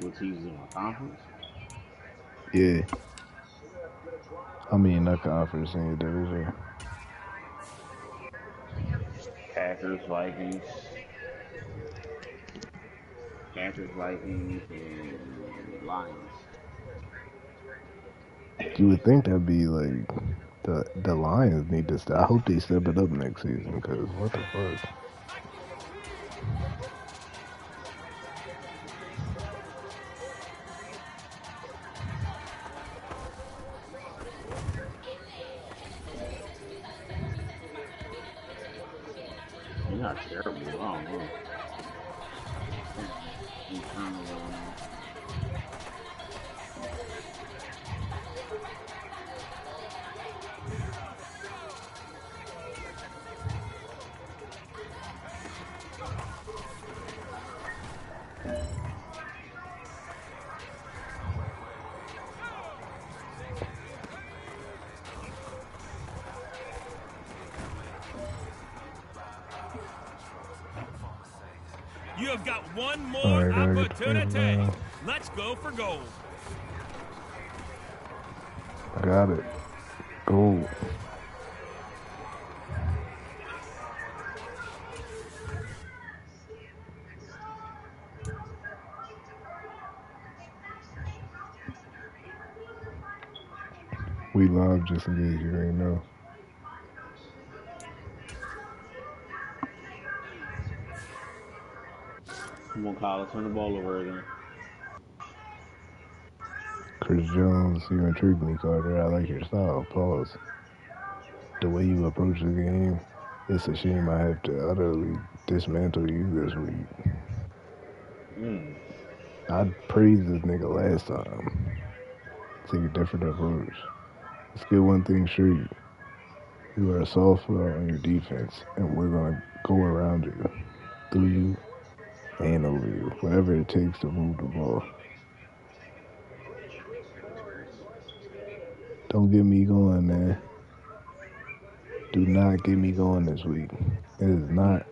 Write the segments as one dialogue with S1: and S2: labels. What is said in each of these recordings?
S1: What teams in my conference?
S2: Yeah. I mean, not conference in your division.
S1: Packers, Vikings, and Lions.
S2: You would think that'd be like the Lions need to step. I hope they step it up next season because what the fuck?
S1: They're not terrible. I don't know.
S3: You have got one more opportunity. Let's go for gold.
S2: I got it. Gold. We live just in case you ain't know.
S1: Come on, Kyle, turn the ball over again.
S2: Chris Jones, you intrigue me, Carter. I like your style. Pause. The way you approach the game, it's a shame I have to utterly dismantle you this week. I praised this nigga last time. Take a different approach. Let's get one thing straight. You are a software on your defense, and we're going to go around you, through you, and over you, whatever it takes to move the ball. Don't get me going, man. Do not get me going this week. It is not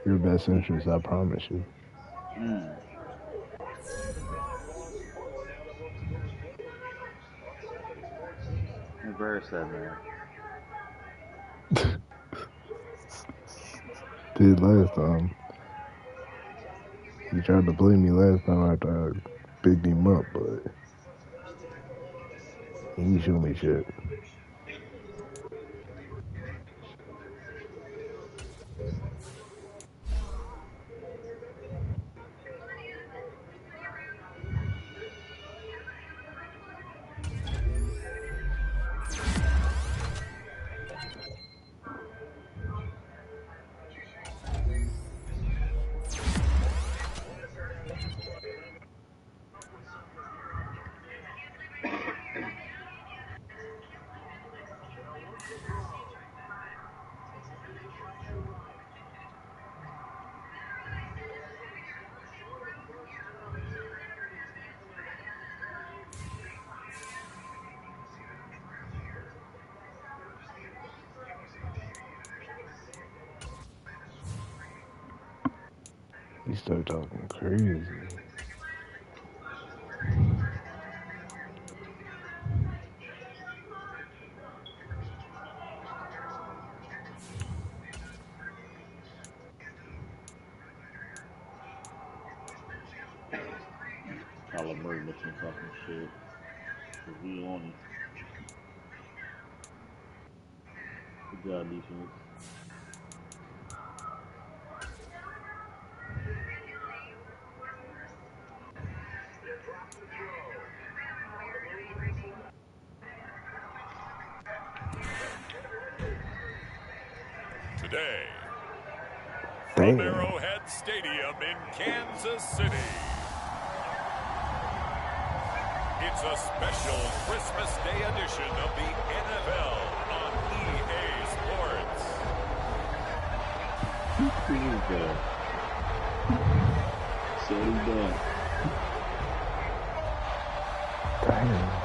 S2: your best interest, I promise you.
S1: Embarrass that man.
S2: Did last time. He tried to play me last time after I picked him up, but he ain't show me shit. He started talking crazy.
S1: Kyler Murray mentioned talking shit. Cause we on it. Good job, defense.
S3: Today,
S2: Damn.
S3: from Arrowhead Stadium in Kansas City, it's a special Christmas Day edition of the NFL on EA Sports.
S1: So he done.
S2: Damn.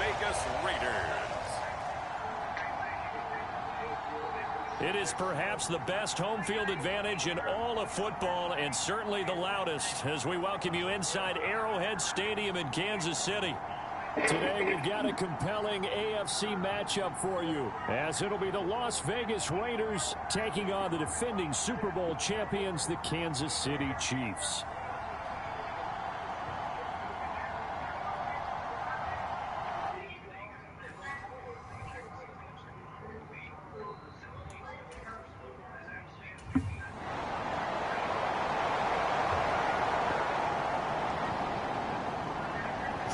S3: Vegas Raiders.
S4: It is perhaps the best home field advantage in all of football, and certainly the loudest, as we welcome you inside Arrowhead Stadium in Kansas City. Today we've got a compelling AFC matchup for you, as it'll be the Las Vegas Raiders taking on the defending Super Bowl champions, the Kansas City Chiefs.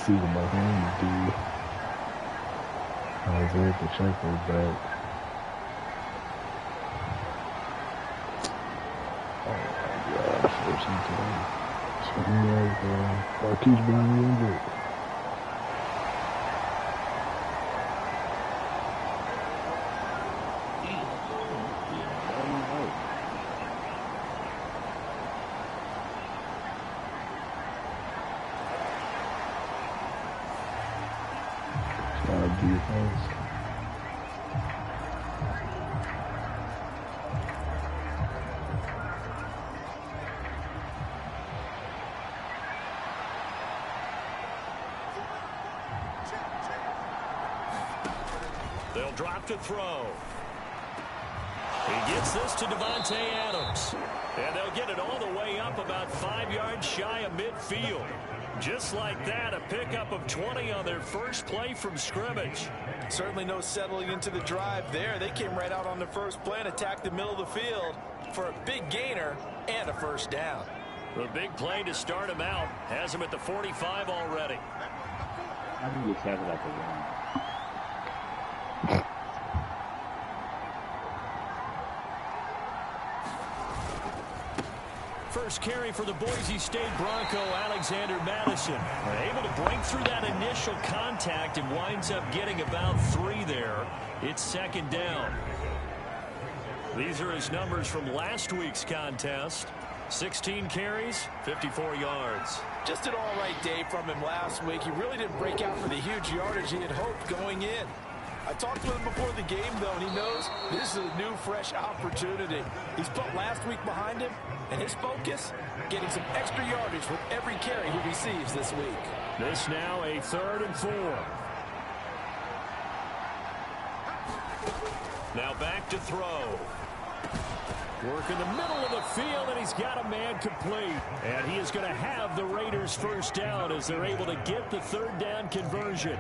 S2: See what Mahomes do. Isaiah Pacheco's back. Oh my gosh, what's he doing? So he has Qb1 injured. Defense.
S4: They'll drop to throw. He gets this to Devontae Adams. And they'll get it all the way up about 5 yards shy of midfield. Just like that, a pickup of 20 on their first play from scrimmage.
S5: Certainly no settling into the drive there. They came right out on the first play and attacked the middle of the field for a big gainer and a first down.
S4: The big play to start him out has him at the 45 already.
S1: I think just have it at the 1.
S4: First carry for the Boise State Bronco, Alexander Madison. Able to break through that initial contact and winds up getting about 3 there. It's second down. These are his numbers from last week's contest. 16 carries, 54 yards.
S5: Just an all-right day from him last week. He really didn't break out for the huge yardage he had hoped going in. I talked with him before the game, though, and he knows this is a new, fresh opportunity. He's put last week behind him, and his focus, getting some extra yardage with every carry he receives this week.
S4: This now a 3rd and 4. Now back to throw. Work in the middle of the field, and he's got a man complete. And he is going to have the Raiders first down as they're able to get the 3rd down conversion.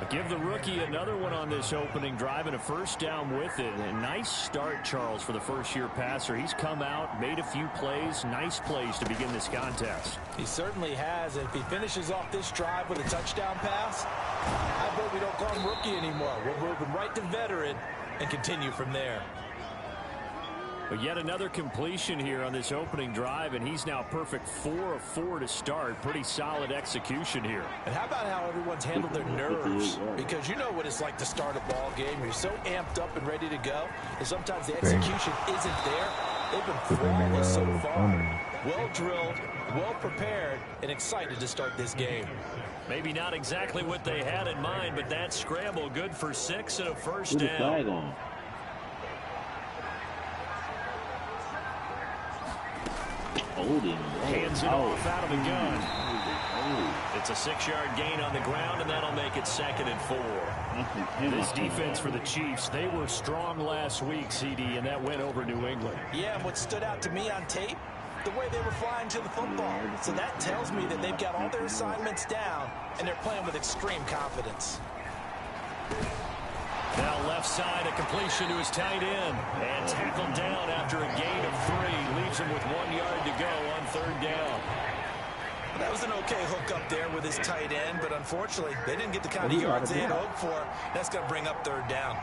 S4: Give the rookie another one on this opening drive and a first down with it. A nice start, Charles, for the first-year passer. He's come out, made a few plays, nice plays to begin this contest.
S5: He certainly has. And if he finishes off this drive with a touchdown pass, I bet we don't call him rookie anymore. We'll move him right to veteran and continue from there.
S4: But yet another completion here on this opening drive, and he's now perfect 4 of 4 to start. Pretty solid execution here.
S5: And how about how everyone's handled their nerves? Because you know what it's like to start a ball game. You're so amped up and ready to go, and sometimes the execution isn't there. They've been flawless so far. Well drilled, well prepared, and excited to start this game.
S4: Maybe not exactly what they had in mind, but that scramble good for 6 and a first down. Hands it off out of the gun. It's a 6-yard gain on the ground, and that'll make it 2nd and 4. This defense for the Chiefs, they were strong last week, CD, and that went over New England.
S5: Yeah, and what stood out to me on tape, the way they were flying to the football. So that tells me that they've got all their assignments down, and they're playing with extreme confidence.
S4: Now left side, a completion to his tight end. And tackled down after a gain of 3. Leaves him with 1 yard to go on 3rd down.
S5: That was an okay hook up there with his tight end, but unfortunately, they didn't get the kind of yards they had hoped for. That's going to bring up 3rd down.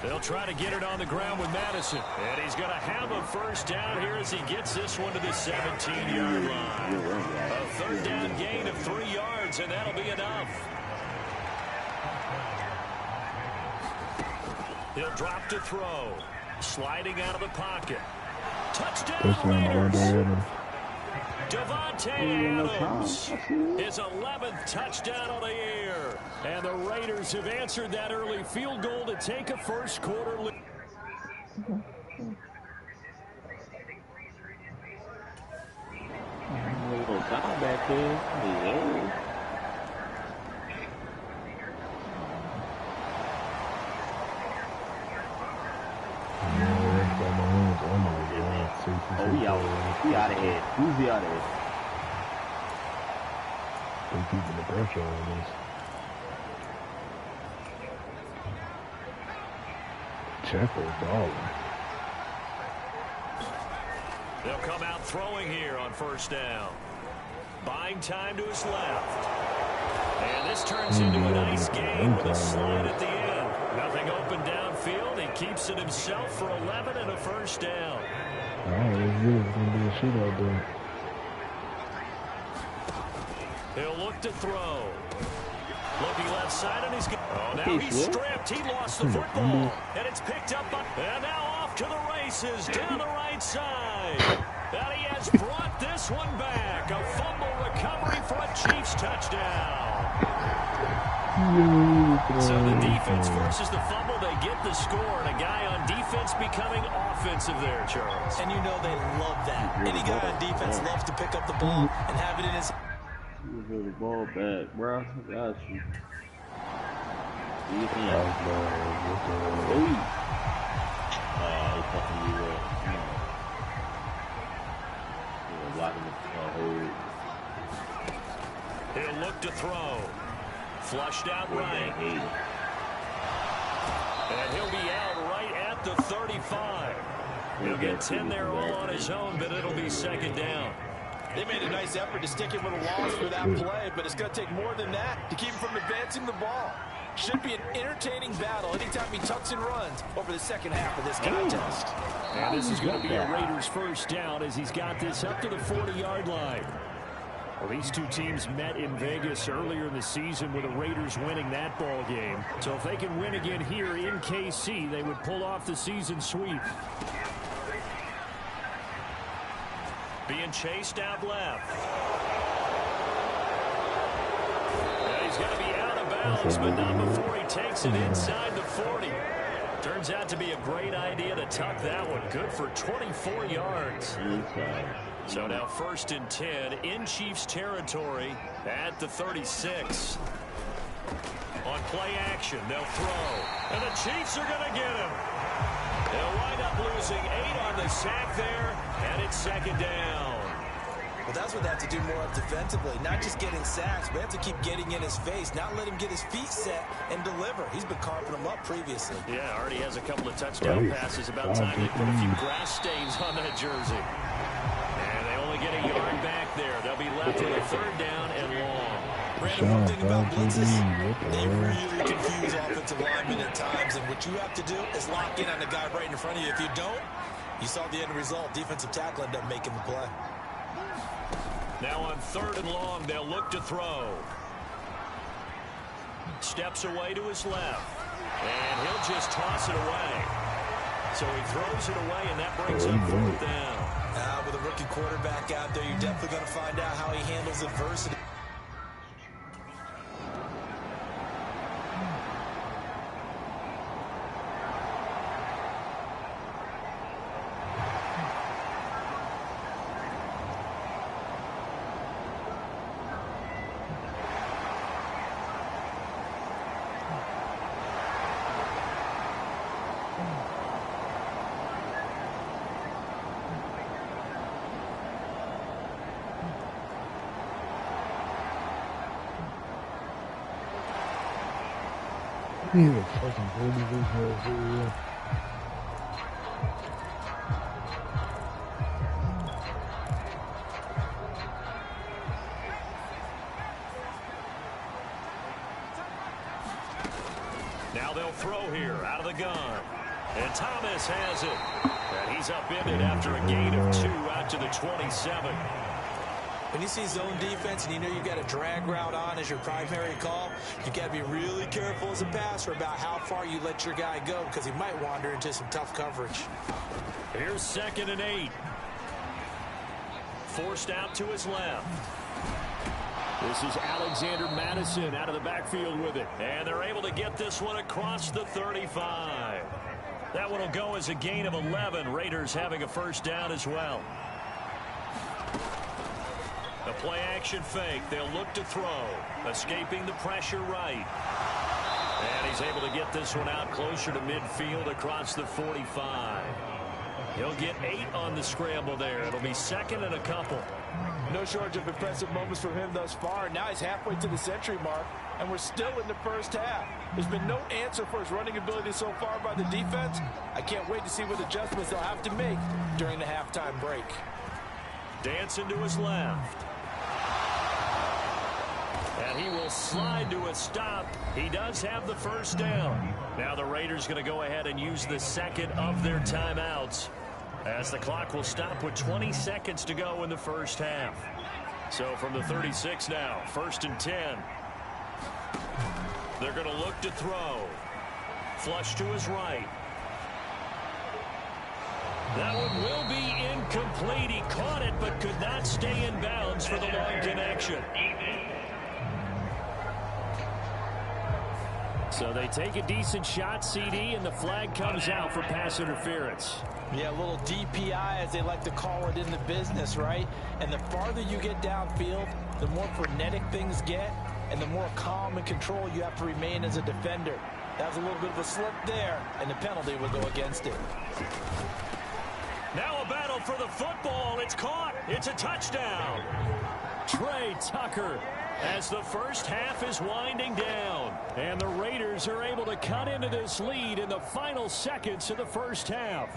S4: They'll try to get it on the ground with Madison. And he's going to have a first down here as he gets this one to the 17-yard line. A 3rd down gain of 3 yards, and that'll be enough. He'll drop to throw. Sliding out of the pocket. Touchdown, Raiders. Devontae Adams, his 11th touchdown on the year. And the Raiders have answered that early field goal to take a first quarter lead.
S1: Little guy back there. Yeah. Oh, we out of here. Who's the out of here?
S2: They keeping the pressure on this. Checker balling.
S4: They'll come out throwing here on first down. Buying time to his left. And this turns into a nice game with a slide at the end. Nothing open downfield. He keeps it himself for 11 and a first down.
S2: All right, let's do it. It's going to be a shootout there.
S4: He'll look to throw. Looking left side, and he's... Oh, now he's stripped. He lost the football. And it's picked up by... And now off to the races down the right side. And he has brought this one back. A fumble recovery for a Chiefs touchdown. So the defense versus the fumble, they get the score. And a guy on defense becoming offensive there, Charles.
S5: And you know they love that. Any guy on defense loves to pick up the ball and have it in his...
S1: You was the ball back, bro. Got you. He's fucking you up.
S4: He'll look to throw. Flushed out right. And he'll be out right at the 35. He'll get 10 there all on his own, but it'll be second down.
S5: They made a nice effort to stick him with a loss for that play, but it's going to take more than that to keep him from advancing the ball. Should be an entertaining battle anytime he tucks and runs over the second half of this contest.
S4: And this is going to be a Raiders first down as he's got this up to the 40-yard line. Well, these two teams met in Vegas earlier in the season with the Raiders winning that ball game. So if they can win again here in KC, they would pull off the season sweep. Being chased out left. And he's going to be out of bounds, but not before he takes it inside the 40. Turns out to be a great idea to tuck that one. Good for 24 yards. So now 1st and 10 in Chiefs territory at the 36. On play action, they'll throw. And the Chiefs are going to get him. They'll wind up losing 8 on the sack there, and it's second down.
S5: Well, that's what they have to do more of defensively. Not just getting sacks, but they have to keep getting in his face, not let him get his feet set and deliver. He's been carving them up previously.
S4: Yeah, already has a couple of touchdown passes. About time they put a few grass stains on that jersey. And they only get a yard back there. They'll be left with a 3rd down and long.
S5: Brandon, one thing about blitzes, they really confuse offensive linemen at times, and what you have to do is lock in on the guy right in front of you. If you don't, you saw the end result. Defensive tackle ended up making the play.
S4: Now on 3rd and long, they'll look to throw. Steps away to his left, and he'll just toss it away. So he throws it away, and that brings up 4th down.
S5: With a rookie quarterback out there, you're definitely going to find out how he handles adversity.
S2: He's a fucking baby this here.
S4: Now they'll throw here out of the gun. And Thomas has it. And he's upended after a gain of 2 out to the 27.
S5: When you see zone defense and you know you've got a drag route on as your primary call, you've got to be really careful as a passer about how far you let your guy go because he might wander into some tough coverage.
S4: Here's 2nd and 8. forced out to his left. This is Alexander Madison out of the backfield with it. And they're able to get this one across the 35. That one will go as a gain of 11. Raiders having a first down as well. A play action fake. They'll look to throw. Escaping the pressure right. And he's able to get this one out closer to midfield across the 45. He'll get 8 on the scramble there. It'll be second and a couple.
S5: No shortage of impressive moments from him thus far. Now he's halfway to the century mark, and we're still in the first half. There's been no answer for his running ability so far by the defense. I can't wait to see what adjustments they'll have to make during the halftime break.
S4: Dancing to his left. And he will slide to a stop. He does have the first down. Now the Raiders going to go ahead and use the second of their timeouts, as the clock will stop with 20 seconds to go in the first half. So from the 36 now, 1st and 10. They're going to look to throw. Flush to his right. That one will be incomplete. He caught it but could not stay in bounds for the long connection. So they take a decent shot, CD, and the flag comes out for pass interference.
S5: Yeah, a little DPI, as they like to call it in the business, right? And the farther you get downfield, the more frenetic things get, and the more calm and control you have to remain as a defender. That was a little bit of a slip there, and the penalty will go against it.
S4: Now a battle for the football. It's caught. It's a touchdown. Trey Tucker, as the first half is winding down. And the Raiders are able to cut into this lead in the final seconds of the first half.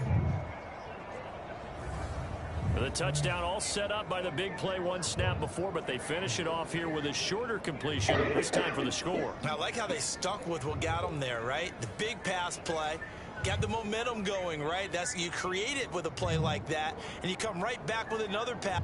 S4: The touchdown all set up by the big play one snap before, but they finish it off here with a shorter completion, this time for the score.
S5: I like how they stuck with what got them there, right? The big pass play. Got the momentum going, right? That's, you create it with a play like that, and you come right back with another pass.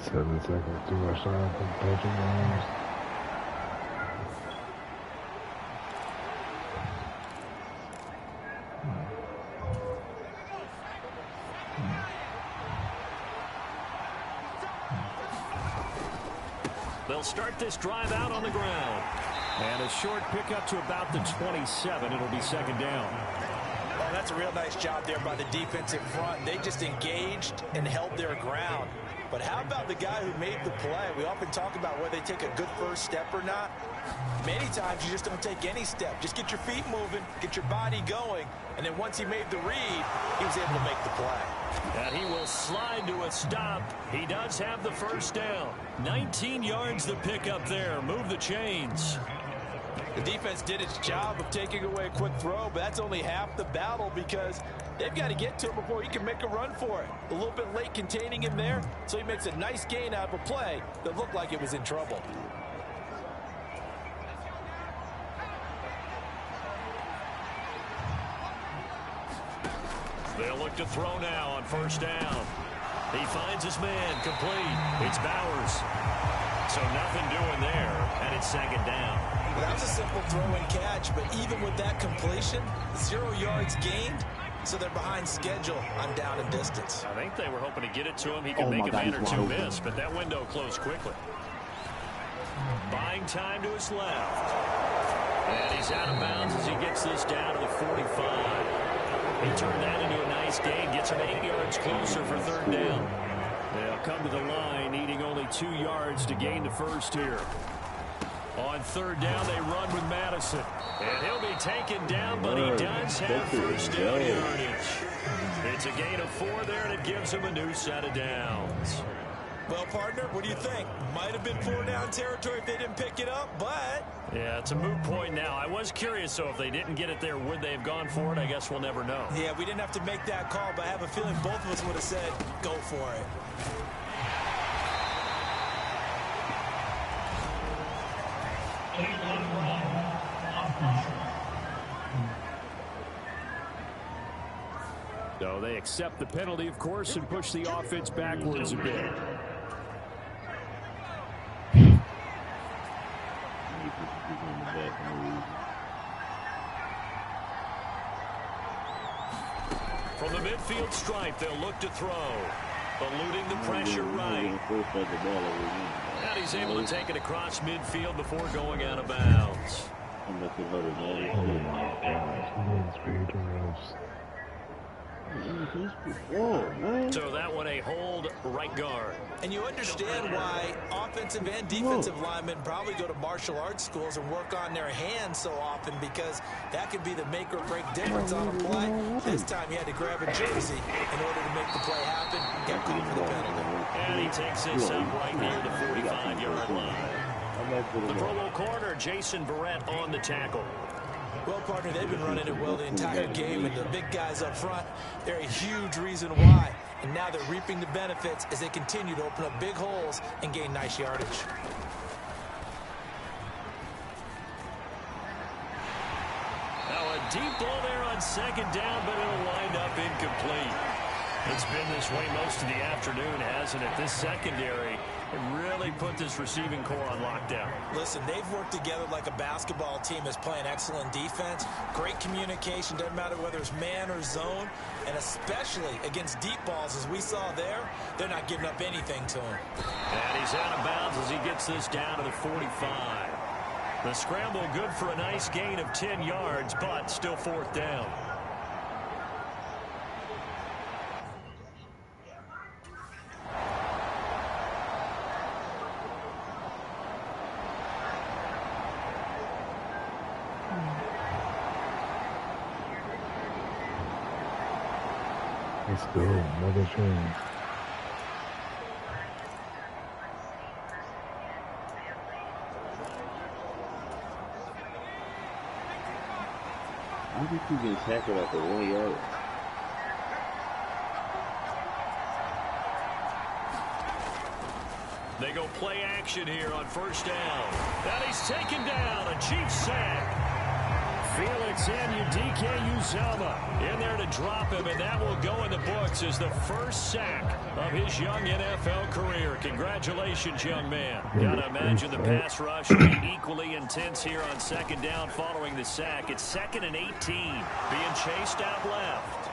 S2: Seconds, too much time for Patrick Mahomes.
S4: They'll start this drive out on the ground. And a short pickup to about the 27. It'll be second down.
S5: Oh, that's a real nice job there by the defensive front. They just engaged and held their ground. But how about the guy who made the play? We often talk about whether they take a good first step or not. Many times you just don't take any step. Just get your feet moving, get your body going, and then once he made the read, he was able to make the play.
S4: And he will slide to a stop. He does have the first down. 19 yards to pick up there. Move the chains.
S5: The defense did its job of taking away a quick throw, but that's only half the battle because they've got to get to him before he can make a run for it. A little bit late containing him there, so he makes a nice gain out of a play that looked like it was in trouble.
S4: They'll look to throw now on first down. He finds his man, complete. It's Bowers. So nothing doing there, and it's second down.
S5: That was a simple throw and catch, but even with that completion, 0 yards gained, so they're behind schedule on down and distance.
S4: I think they were hoping to get it to him. He could make a man or two miss, but that window closed quickly. Buying time to his left. And he's out of bounds as he gets this down to the 45. He turned that into a nice gain, gets him 8 yards closer for third down. They'll come to the line, needing only 2 yards to gain the first here. On third down, they run with Madison. And he'll be taken down, but he does have first down yardage. It's a gain of 4 there, and it gives him a new set of downs.
S5: Well, partner, what do you think? Might have been 4-down territory if they didn't pick it up, but...
S4: Yeah, it's a moot point now. I was curious, so if they didn't get it there, would they have gone for it? I guess we'll never know.
S5: Yeah, we didn't have to make that call, but I have a feeling both of us would have said, go for it.
S4: So they accept the penalty, of course, and push the offense backwards a bit. From the midfield stripe, they'll look to throw. Eluding the pressure right. And he's able to take it across midfield before going out of bounds.
S2: Oh my gosh,
S4: So that one a hold right guard.
S5: And you understand why offensive and defensive linemen probably go to martial arts schools and work on their hands so often, because that could be the make or break difference on a play. This time he had to grab a jersey in order to make the play happen. Got called for the penalty.
S4: And he takes this up right near the 45-yard line. The Pro Bowl corner, Jason Barrett, on the tackle.
S5: Well, partner, they've been running it well the entire game, and the big guys up front, they're a huge reason why. And now they're reaping the benefits as they continue to open up big holes and gain nice yardage.
S4: Now a deep ball there on second down, but it'll wind up incomplete. It's been this way most of the afternoon, hasn't it? This secondary really put this receiving core on lockdown.
S5: Listen, they've worked together like a basketball team that's playing excellent defense. Great communication, doesn't matter whether it's man or zone. And especially against deep balls, as we saw there, they're not giving up anything to him.
S4: And he's out of bounds as he gets this down to the 45. The scramble good for a nice gain of 10 yards, but still fourth down.
S2: let's go, another train.
S1: How did you get tackled at the 1 yard?
S4: They go play action here on first down. And he's taken down, a Chiefs sack. Felix Uzama in there to drop him, and that will go in the books as the first sack of his young NFL career. Congratulations, young man. Gotta imagine the pass rush will be equally intense here on second down following the sack. It's 2nd and 18, being chased out left.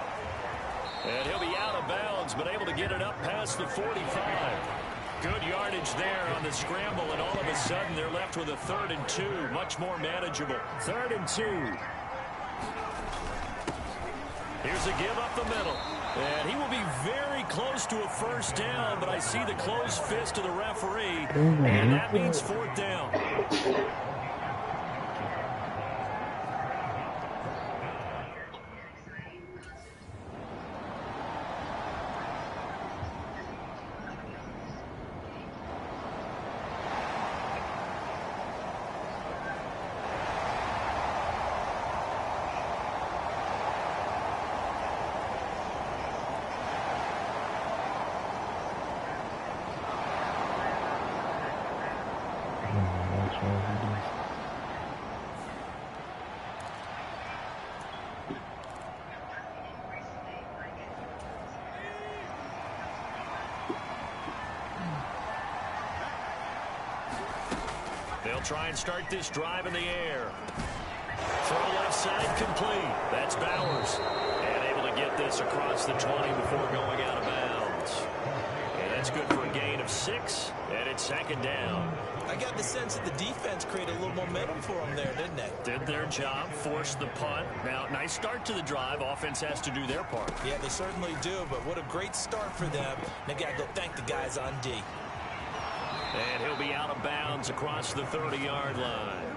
S4: And he'll be out of bounds, but able to get it up past the 45. Good yardage there on the scramble, and all of a sudden they're left with a 3rd and 2, much more manageable. 3rd and 2. Here's a give up the middle. And he will be very close to a first down, but I see the closed fist of the referee, and that means 4th down. They'll try and start this drive in the air. Throw left side complete. That's Bowers. And able to get this across the 20 before going out of bounds. And that's good for a gain of 6. And it's 2nd down.
S5: I got the sense that the defense created a little momentum for them there, didn't they?
S4: Did their job, forced the punt. Now, nice start to the drive. Offense has to do their part.
S5: Yeah, they certainly do, but what a great start for them. They got to go thank the guys on D.
S4: And he'll be out of bounds across the 30-yard line.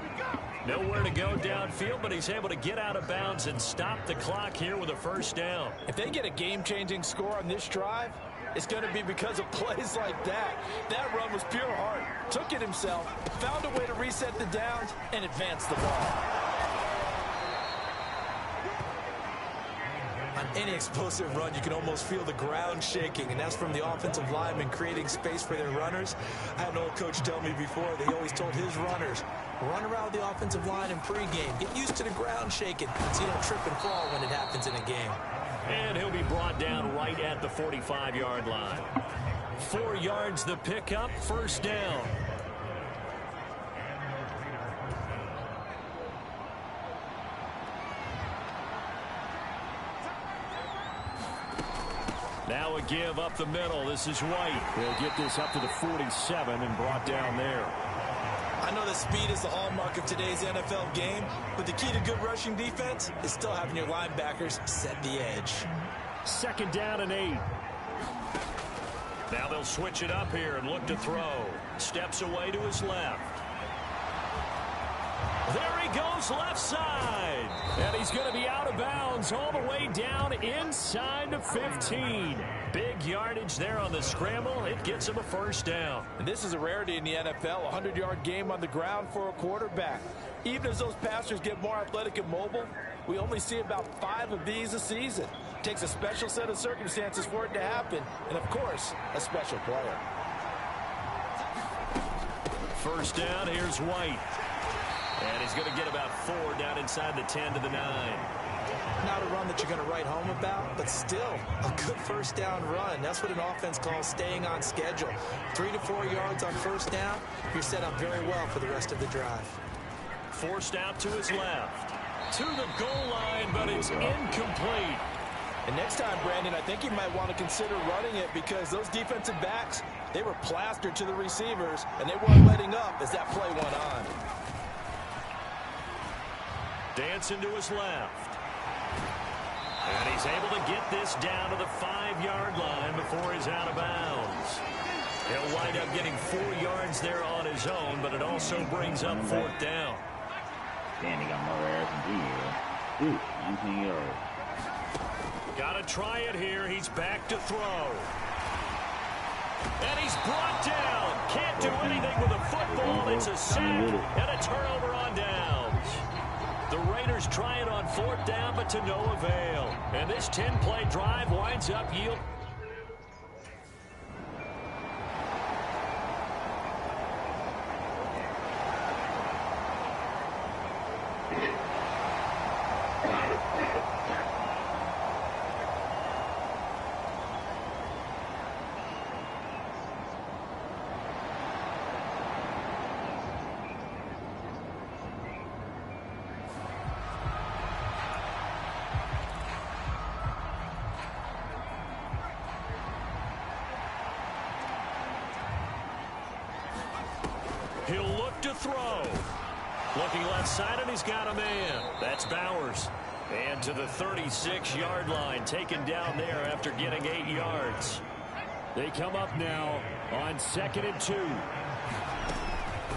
S4: Nowhere to go downfield, but he's able to get out of bounds and stop the clock here with a first down.
S5: If they get a game-changing score on this drive, it's going to be because of plays like that. That run was pure heart. Took it himself, found a way to reset the downs, and advance the ball. On any explosive run, you can almost feel the ground shaking, and that's from the offensive linemen creating space for their runners. I had an old coach tell me before, they always told his runners, run around the offensive line in pregame. Get used to the ground shaking so you don't trip and fall when it happens in a game.
S4: And he'll be brought down right at the 45-yard line. 4 yards the pickup, first down. Now a give up the middle. This is White. He'll get this up to the 47 and brought down there.
S5: I know that speed is the hallmark of today's NFL game, but the key to good rushing defense is still having your linebackers set the edge.
S4: 2nd down and 8. Now they'll switch it up here and look to throw. Steps away to his left. There he goes, left side. And he's going to be out of bounds all the way down inside the 15. Big yardage there on the scramble. It gets him a 1st down.
S5: And this is a rarity in the NFL, a 100-yard game on the ground for a quarterback. Even as those passers get more athletic and mobile, we only see about 5 of these a season. It takes a special set of circumstances for it to happen, and of course, a special player.
S4: 1st down, here's White. And he's going to get about 4 down inside the 10 to the 9.
S5: Not a run that you're going to write home about, but still a good 1st down run. That's what an offense calls staying on schedule. 3 to 4 yards on 1st down, you're set up very well for the rest of the drive.
S4: Forced out to his left. To the goal line, but it's incomplete.
S5: And next time, Brandon, I think you might want to consider running it because those defensive backs, they were plastered to the receivers, and they weren't letting up as that play went on.
S4: Dancing to his left. And he's able to get this down to the 5-yard line before he's out of bounds. He'll wind up getting 4 yards there on his own, but it also brings up 4th down.
S1: Damn, he got more yards than he. 19 yards.
S4: Got to try it here. He's back to throw. And he's brought down. Can't do anything with a football. It's a sack and a turnover on downs. The Raiders try it on 4th down, but to no avail. And this 10-play drive winds up yield. He'll look to throw. Looking left side, and he's got a man. That's Bowers. And to the 36-yard line, taken down there after getting 8 yards. They come up now on 2nd and 2.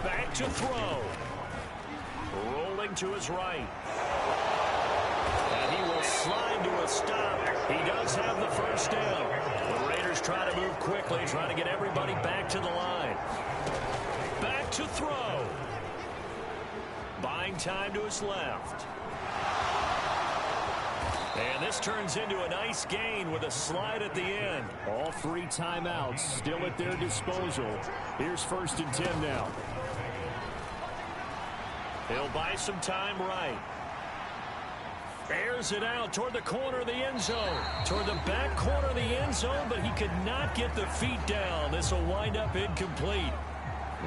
S4: Back to throw. Rolling to his right. And he will slide to a stop. He does have the 1st down. The Raiders try to move quickly, trying to get everybody back to the line. Back to throw. Buying time to his left. And this turns into a nice gain with a slide at the end. All 3 timeouts still at their disposal. Here's 1st and 10 now. He'll buy some time right. Airs it out toward the corner of the end zone. Toward the back corner of the end zone, but he could not get the feet down. This will wind up incomplete.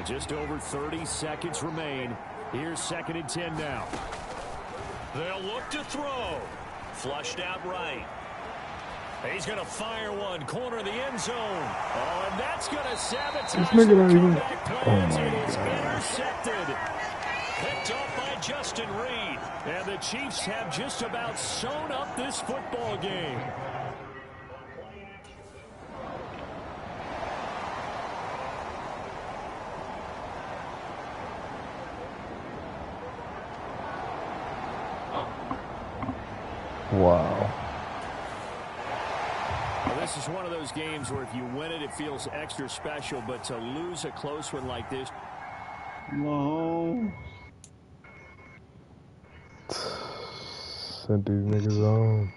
S4: Just over 30 seconds remain. Here's 2nd and 10 now. They'll look to throw. Flushed out right. He's going to fire one. Corner of the end zone. Oh, and that's going to sabotage
S2: this nigga not even.
S4: Plans. Oh, it's intercepted. Picked off by Justin Reed. And the Chiefs have just about sewn up this football game.
S2: Wow.
S4: Well, this is one of those games where if you win it, it feels extra special. But to lose a close one like this.
S1: Mahomes.
S2: Sent these niggas home.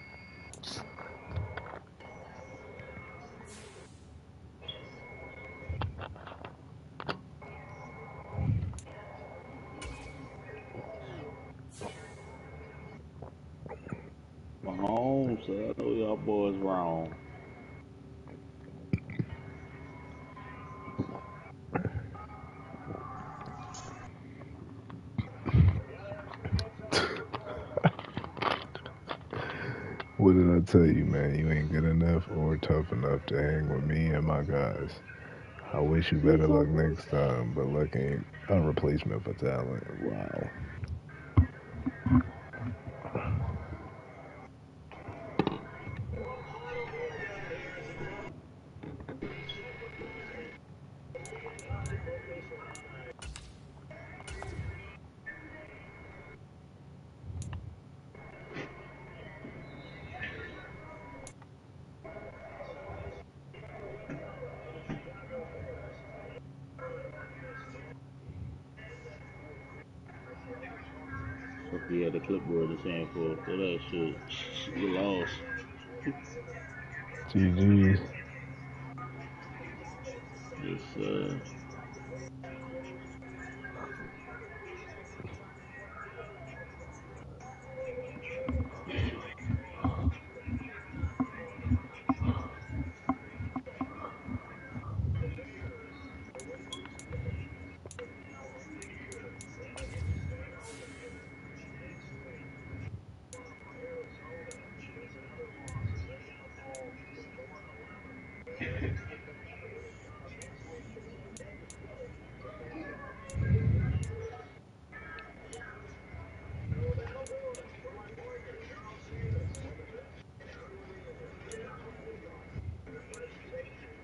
S1: Mahomes, I know y'all boys wrong.
S2: What did I tell you, man? You ain't good enough or tough enough to hang with me and my guys. I wish you better luck next time, but luck ain't a replacement for talent. Wow.
S1: If you had a clipboard to stand for that shit, you lost.
S2: GG's.
S1: It's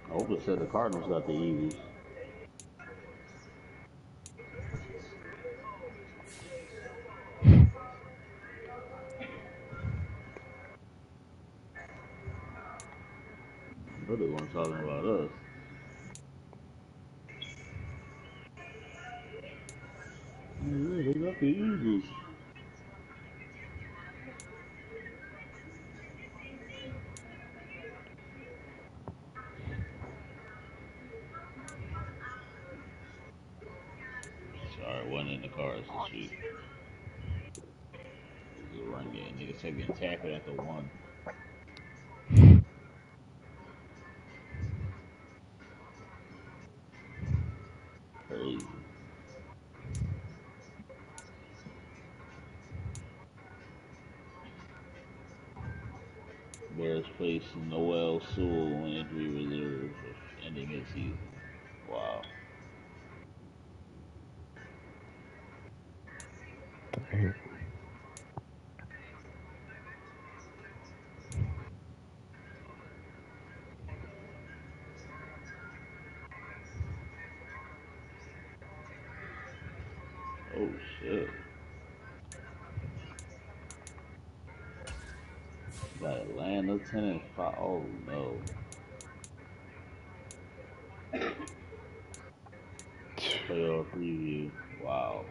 S1: I hope it said the Cardinals got the Eagles. They're the ones talking about us. Yeah, they got the Eagles. Sorry, wasn't in the cards this week. It was a run game. Niggas kept getting tackled at the one. Crazy. Bears placed Noel Sewell on injury reserve, ending his season. Wow.
S2: Dang.
S1: Oh shit. Got Atlanta 10-5. Oh no. Playoff preview. Wow.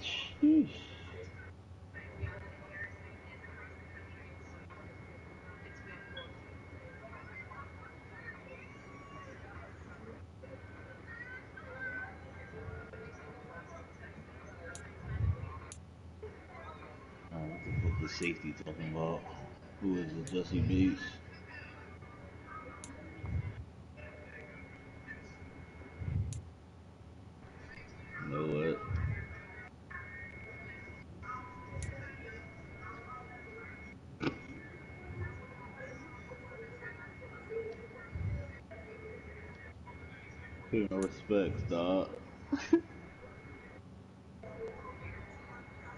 S1: Sheesh. What the fuck is safety talking about? Who is it? Jesse Bates? You know what? Pay no respects, dog.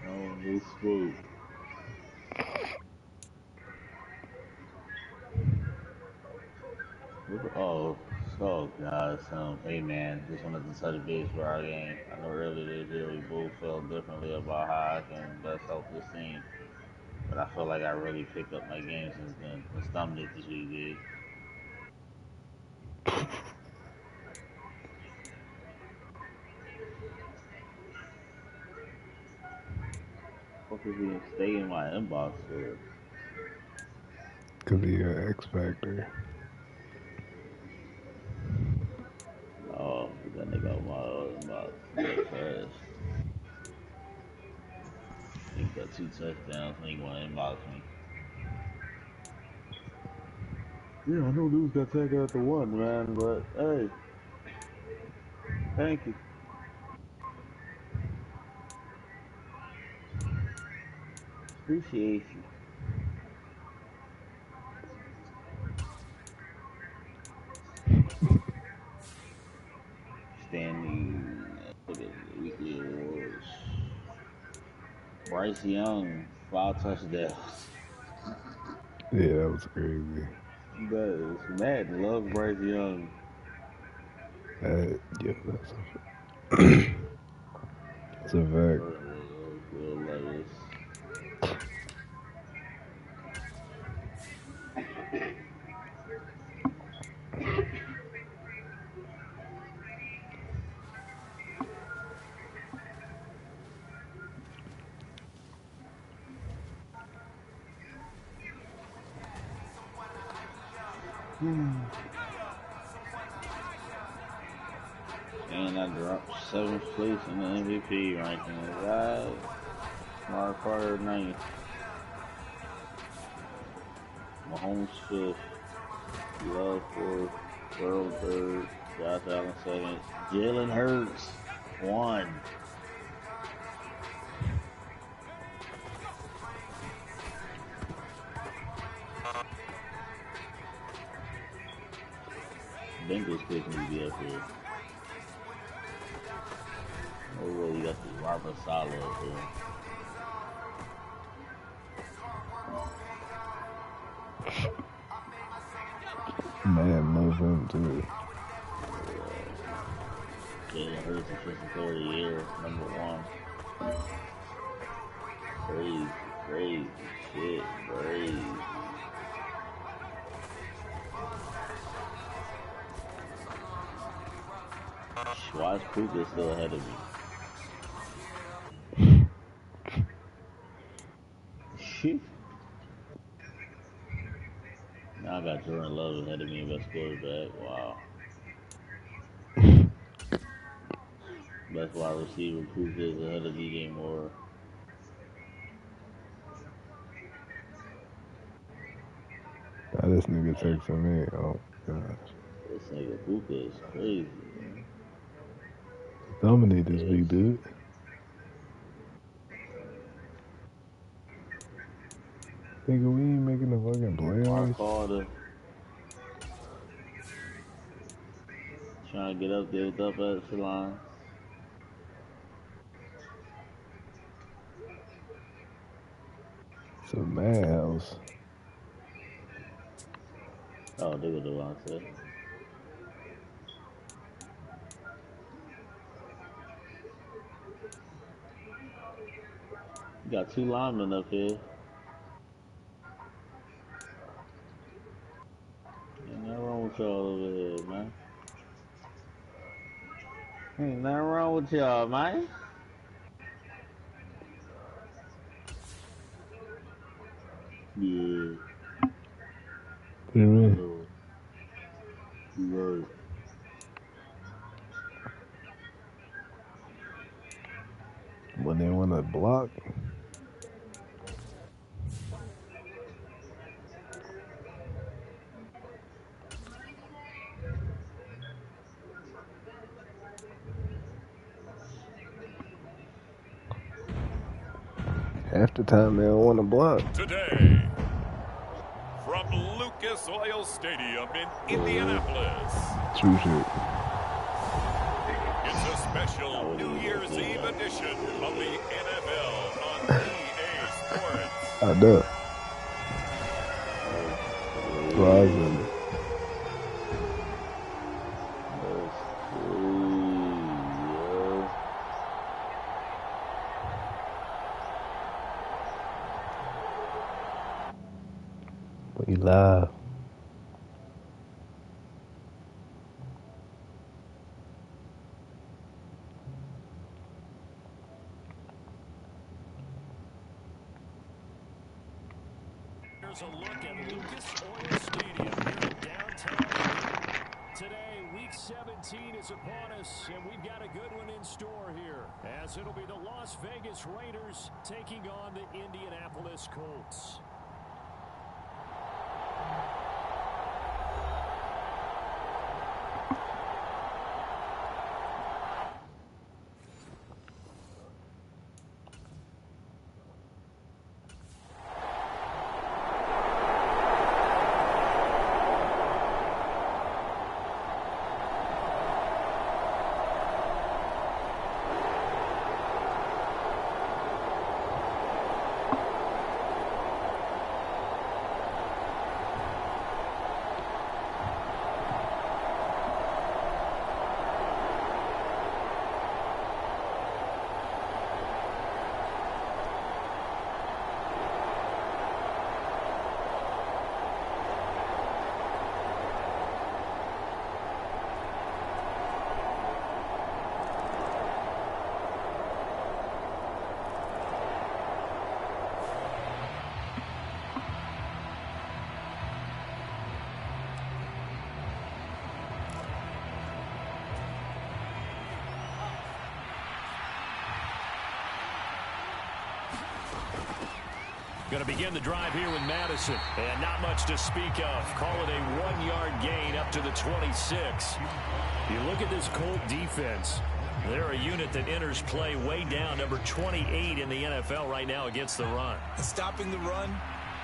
S1: No spook. Oh God, hey man, just wanted to touch base for our game. I know earlier this year we both felt differently about how I can best help this team, but I feel like I really picked up my game since then. The stomach this week, dude. What is he stay in my inbox for?
S2: Could be an X Factor.
S1: Oh, get that nigga out my inbox. Yeah, trash. He got 2 touchdowns and he want to inbox me. Yeah, I know dudes got tagged out the one, man, but hey, thank you. Appreciate you. Standing weekly awards. Bryce Young, 5 touchdowns.
S2: Yeah, that was crazy.
S1: That is mad. Love Bryce Young.
S2: Yeah, that's a fact.
S1: Will Levis. And I dropped 7th place in the MVP ranking. Right? Mark Carter 9th. Mahomes 5th. Love 4th. Burrow 3rd. Josh Allen 2nd. Jalen Hurts 1. Bengals picking to be up here. Oh, well, you got the Robert Saleh up here.
S2: Man, love him too.
S1: Jalen Hurts official player of the year, #1. Crazy shit, crazy. Why Puka still ahead of me? Shit. Now I got Jordan Love ahead of me, best quarterback. Wow. Best wide receiver, Puka is ahead of DJ Moore.
S2: Now this nigga texting me. Oh gosh.
S1: This nigga Puka is crazy, man.
S2: Dominate this big dude. Nigga, we ain't making the fucking
S1: Mark
S2: playoffs.
S1: Carter trying to get up there with up at the line.
S2: It's a madhouse.
S1: Oh, they go Devontae. You got 2 linemen up here. Ain't nothing wrong with y'all over here, man. Ain't nothing wrong with y'all, man. Yeah.
S2: What do you mean?
S1: Right.
S2: When they want to block. Half the time they don't want to block.
S3: Today, from Lucas Oil Stadium in Indianapolis,
S2: True shit.
S3: it's a special New Year's Eve edition of the NFL on EA Sports.
S2: I know. Surprising. We live.
S4: Here's a look at Lucas Oil Stadium here in downtown. Today, Week 17 is upon us, and we've got a good one in store here, as it'll be the Las Vegas Raiders taking on the Indianapolis Colts. Going to begin the drive here with Madison. And not much to speak of. Call it a 1-yard gain up to the 26. You look at this Colt defense. They're a unit that enters play way down, number 28 in the NFL right now against the run.
S5: And stopping the run,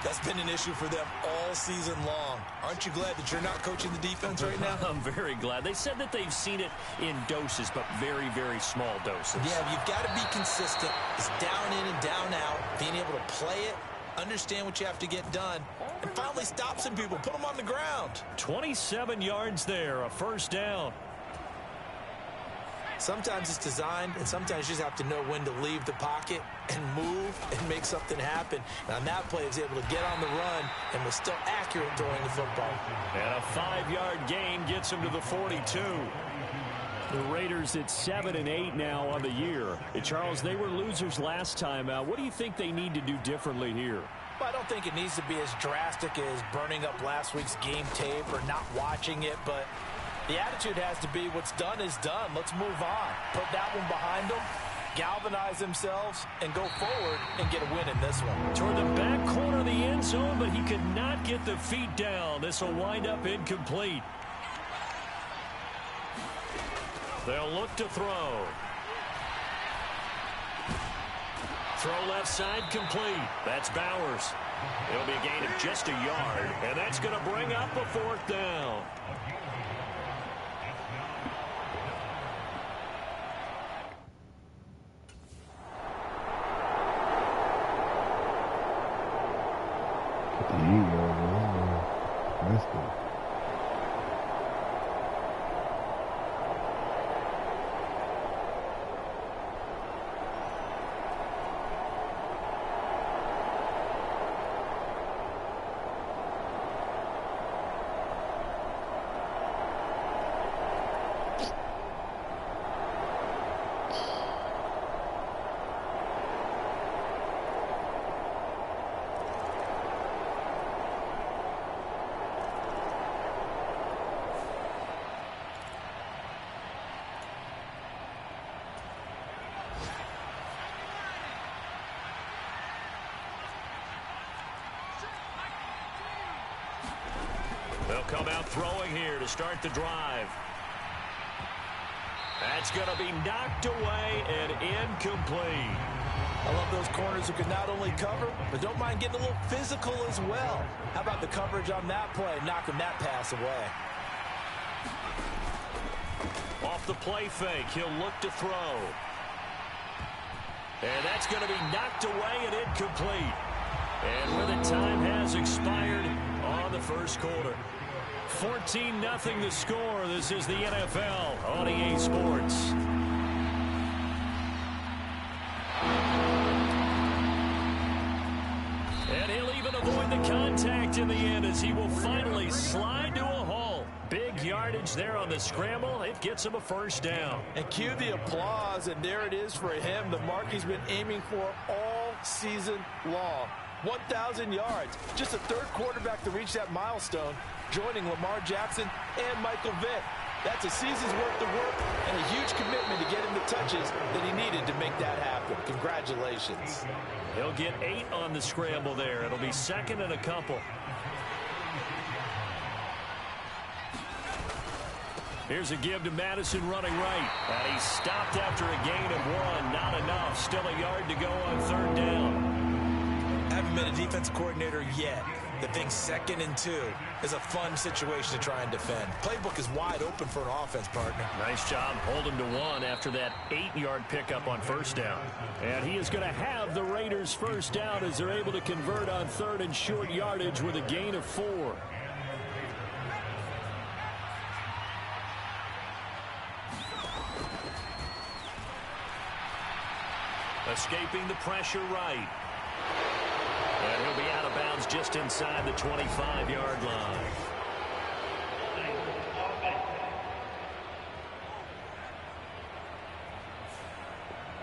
S5: that's been an issue for them all season long. Aren't you glad that you're not coaching the defense right now?
S4: I'm very glad. They said that they've seen it in doses, but very, very small doses.
S5: Yeah, you've got to be consistent. It's down in and down out, being able to play it, understand what you have to get done, and finally stop some people, put them on the ground. 27
S4: yards there, a first down.
S5: Sometimes it's designed, and sometimes you just have to know when to leave the pocket and move and make something happen. And on that play, he was able to get on the run and was still accurate throwing the football.
S4: And a 5-yard gain gets him to the 42. The Raiders at 7-8 now on the year. And Charles, they were losers last time out. What do you think they need to do differently here?
S5: Well, I don't think it needs to be as drastic as burning up last week's game tape or not watching it, but the attitude has to be what's done is done. Let's move on. Put that one behind them, galvanize themselves, and go forward and get a win in this one.
S4: Toward the back corner of the end zone, but he could not get the feet down. This will wind up incomplete. They'll look to throw. Throw left side complete. That's Bowers. It'll be a gain of just a yard, and that's going to bring up a 4th down.
S2: Missed it.
S4: They'll come out throwing here to start the drive. That's going to be knocked away and incomplete.
S5: I love those corners who can not only cover, but don't mind getting a little physical as well. How about the coverage on that play, knocking that pass away?
S4: Off the play fake, he'll look to throw. And that's going to be knocked away and incomplete. And with it, time has expired on the first quarter. 14-0 the score. This is the NFL on EA Sports. And he'll even avoid the contact in the end as he will finally slide to a halt. Big yardage there on the scramble. It gets him a first down.
S5: And cue the applause, and there it is for him. The mark he's been aiming for all season long. 1,000 yards. Just the 3rd quarterback to reach that milestone, joining Lamar Jackson and Michael Vick. That's a season's worth of work and a huge commitment to get him the touches that he needed to make that happen. Congratulations.
S4: He'll get 8 on the scramble there. It'll be 2nd and a couple. Here's a give to Madison running right. And he's stopped after a gain of 1. Not enough. Still a yard to go on 3rd down.
S5: Haven't been a defense coordinator yet that thinks 2nd and 2 is a fun situation to try and defend. Playbook is wide open for an offense, partner.
S4: Nice job holding to 1 after that 8-yard pickup on 1st down. And he is going to have the Raiders first down as they're able to convert on 3rd and short yardage with a gain of 4. Escaping the pressure right. And he'll be out of bounds just inside the 25-yard line.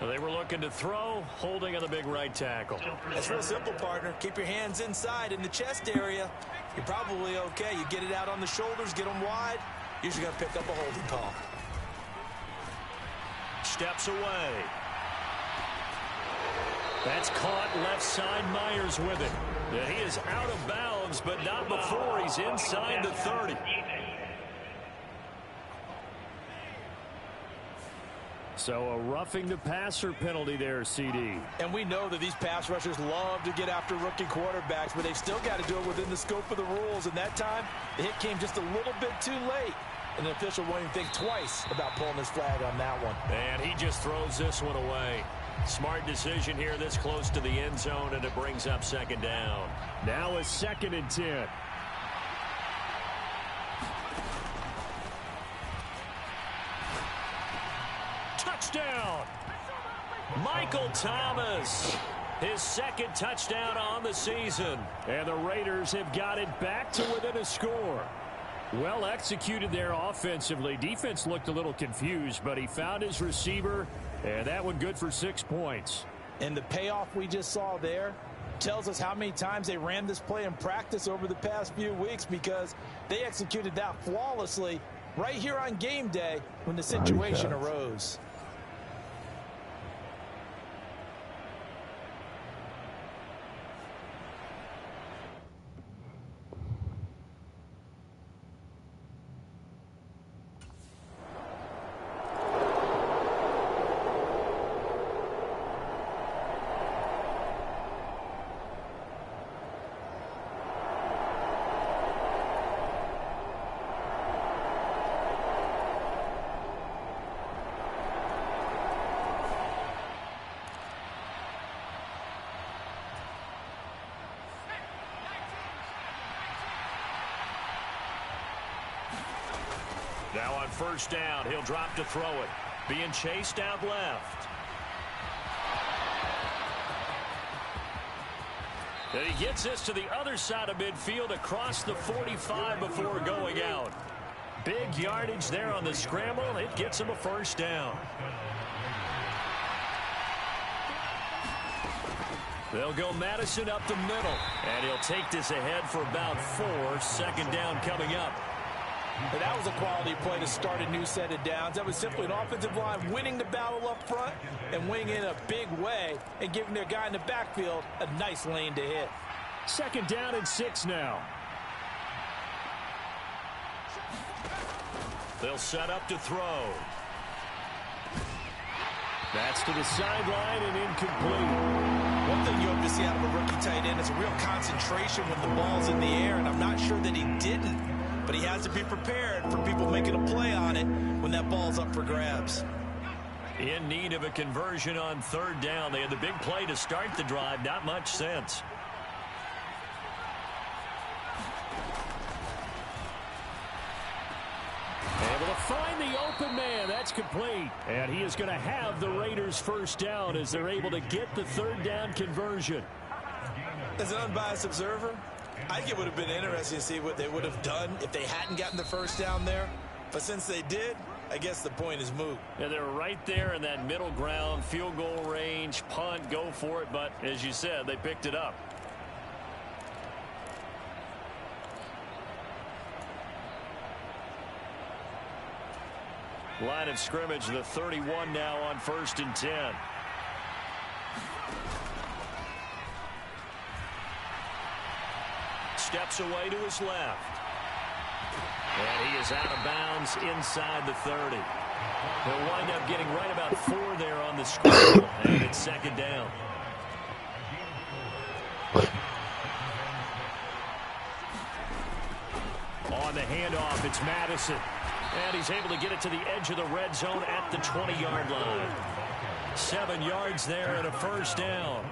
S4: They were looking to throw, holding on the big right tackle.
S5: It's real simple, partner. Keep your hands inside in the chest area. You're probably okay. You get it out on the shoulders, get them wide. Usually going to pick up a holding call.
S4: Steps away. That's caught left side. Myers with it. Yeah, he is out of bounds, but not before he's inside the 30. So a roughing the passer penalty there, CD.
S5: And we know that these pass rushers love to get after rookie quarterbacks, but they've still got to do it within the scope of the rules. And that time, the hit came just a little bit too late. And the official won't even think twice about pulling his flag on that one.
S4: And he just throws this one away. Smart decision here this close to the end zone, and it brings up second down. Now a 2nd and 10. Touchdown! Michael Thomas, his 2nd touchdown on the season. And the Raiders have got it back to within a score. Well executed there offensively. Defense looked a little confused, but he found his receiver, and that one good for 6 points.
S5: And the payoff we just saw there tells us how many times they ran this play in practice over the past few weeks, because they executed that flawlessly right here on game day when the situation arose.
S4: Now on first down, he'll drop to throw it. Being chased out left. And he gets this to the other side of midfield across the 45 before going out. Big yardage there on the scramble. It gets him a first down. They'll go Madison up the middle. And he'll take this ahead for about 4. 2nd down coming up.
S5: But that was a quality play to start a new set of downs. That was simply an offensive line winning the battle up front and winning in a big way and giving their guy in the backfield a nice lane to hit.
S4: 2nd down and 6 now. They'll set up to throw. That's to the sideline and incomplete.
S5: One thing you hope to see out of a rookie tight end is a real concentration when the ball's in the air, and I'm not sure that he didn't. But he has to be prepared for people making a play on it when that ball's up for grabs.
S4: In need of a conversion on 3rd down. They had the big play to start the drive. Not much sense. Able to find the open man. That's complete. And he is going to have the Raiders first down as they're able to get the 3rd down conversion.
S5: As an unbiased observer, I think it would have been interesting to see what they would have done if they hadn't gotten the first down there. But since they did, I guess the point is moot.
S4: And they're right there in that middle ground, field goal range, punt, go for it. But as you said, they picked it up. Line of scrimmage, the 31 now on 1st and 10. Steps away to his left. And he is out of bounds inside the 30. He'll wind up getting right about 4 there on the scramble. And it's 2nd down. On the handoff, it's Madison. And he's able to get it to the edge of the red zone at the 20-yard line. 7 yards there and a first down.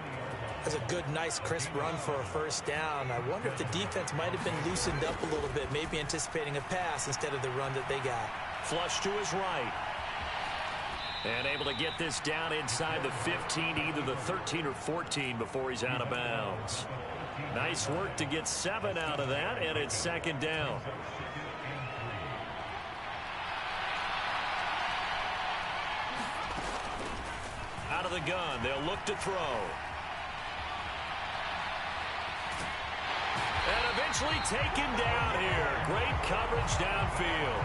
S5: That's a good, nice, crisp run for a first down. I wonder if the defense might have been loosened up a little bit, maybe anticipating a pass instead of the run that they got.
S4: Flush to his right. And able to get this down inside the 15, either the 13 or 14 before he's out of bounds. Nice work to get 7 out of that, and it's 2nd down. Out of the gun, they'll look to throw. And eventually taken down here. Great coverage downfield.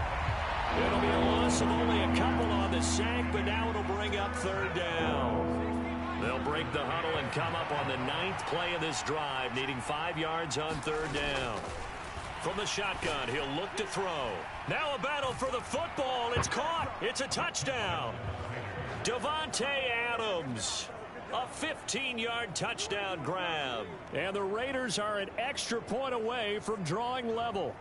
S4: It'll be a loss of only a couple on the sack, but now it'll bring up 3rd down. They'll break the huddle and come up on the 9th play of this drive, needing 5 yards on 3rd down. From the shotgun, he'll look to throw. Now a battle for the football. It's caught. It's a touchdown. Davante Adams. A 15-yard touchdown grab. And the Raiders are an extra point away from drawing level.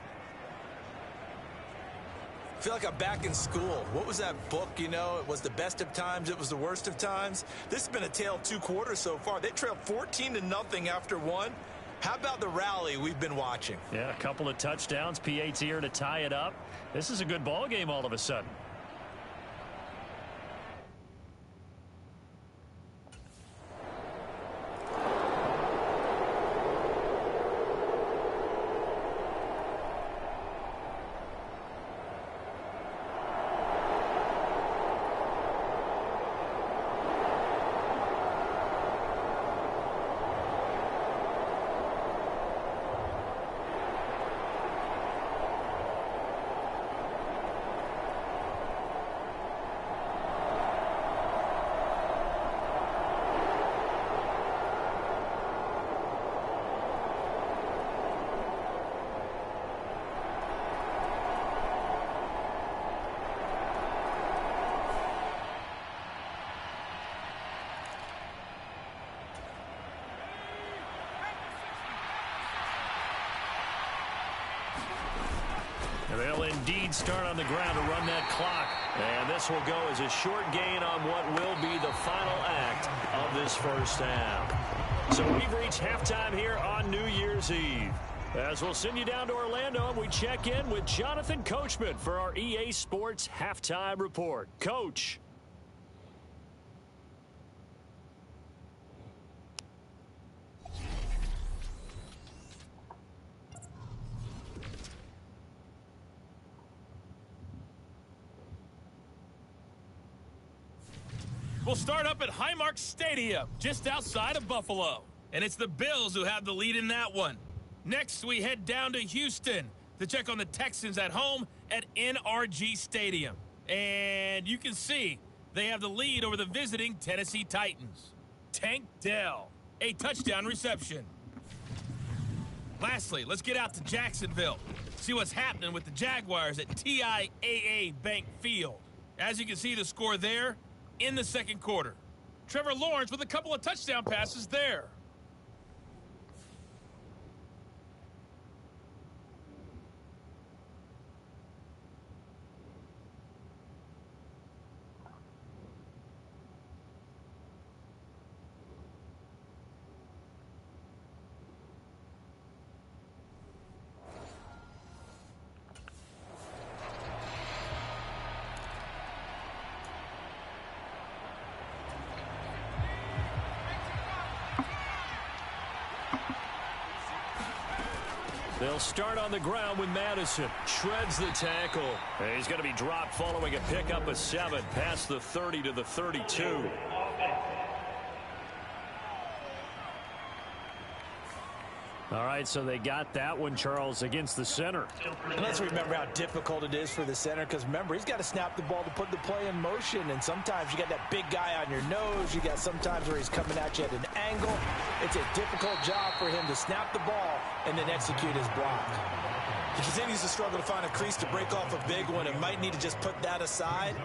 S5: I feel like I'm back in school. What was that book, you know? It was the best of times. It was the worst of times. This has been a tale of 2 quarters so far. They trailed 14-0 after 1. How about the rally we've been watching?
S4: Yeah, a couple of touchdowns. P8's here to tie it up. This is a good ball game all of a sudden. They'll indeed start on the ground to run that clock. And this will go as a short gain on what will be the final act of this first half. So we've reached halftime here on New Year's Eve. As we'll send you down to Orlando, and we check in with Jonathan Coachman for our EA Sports Halftime Report. Coach.
S6: We'll start up at Highmark Stadium, just outside of Buffalo. And it's the Bills who have the lead in that one. Next, we head down to Houston to check on the Texans at home at NRG Stadium. And you can see they have the lead over the visiting Tennessee Titans. Tank Dell, a touchdown reception. Lastly, let's get out to Jacksonville, see what's happening with the Jaguars at TIAA Bank Field. As you can see, the score there in the second quarter. Trevor Lawrence with a couple of touchdown passes there.
S4: They'll start on the ground with Madison. Shreds the tackle. And he's going to be dropped following a pickup of 7 past the 30 to the 32. All right, so they got that one, Charles, against the center.
S5: And let's remember how difficult it is for the center, because remember, he's got to snap the ball to put the play in motion, and sometimes you got that big guy on your nose. You got sometimes where he's coming at you at an angle. It's a difficult job for him to snap the ball and then execute his block. He continues to struggle to find a crease to break off a big one and might need to just put that aside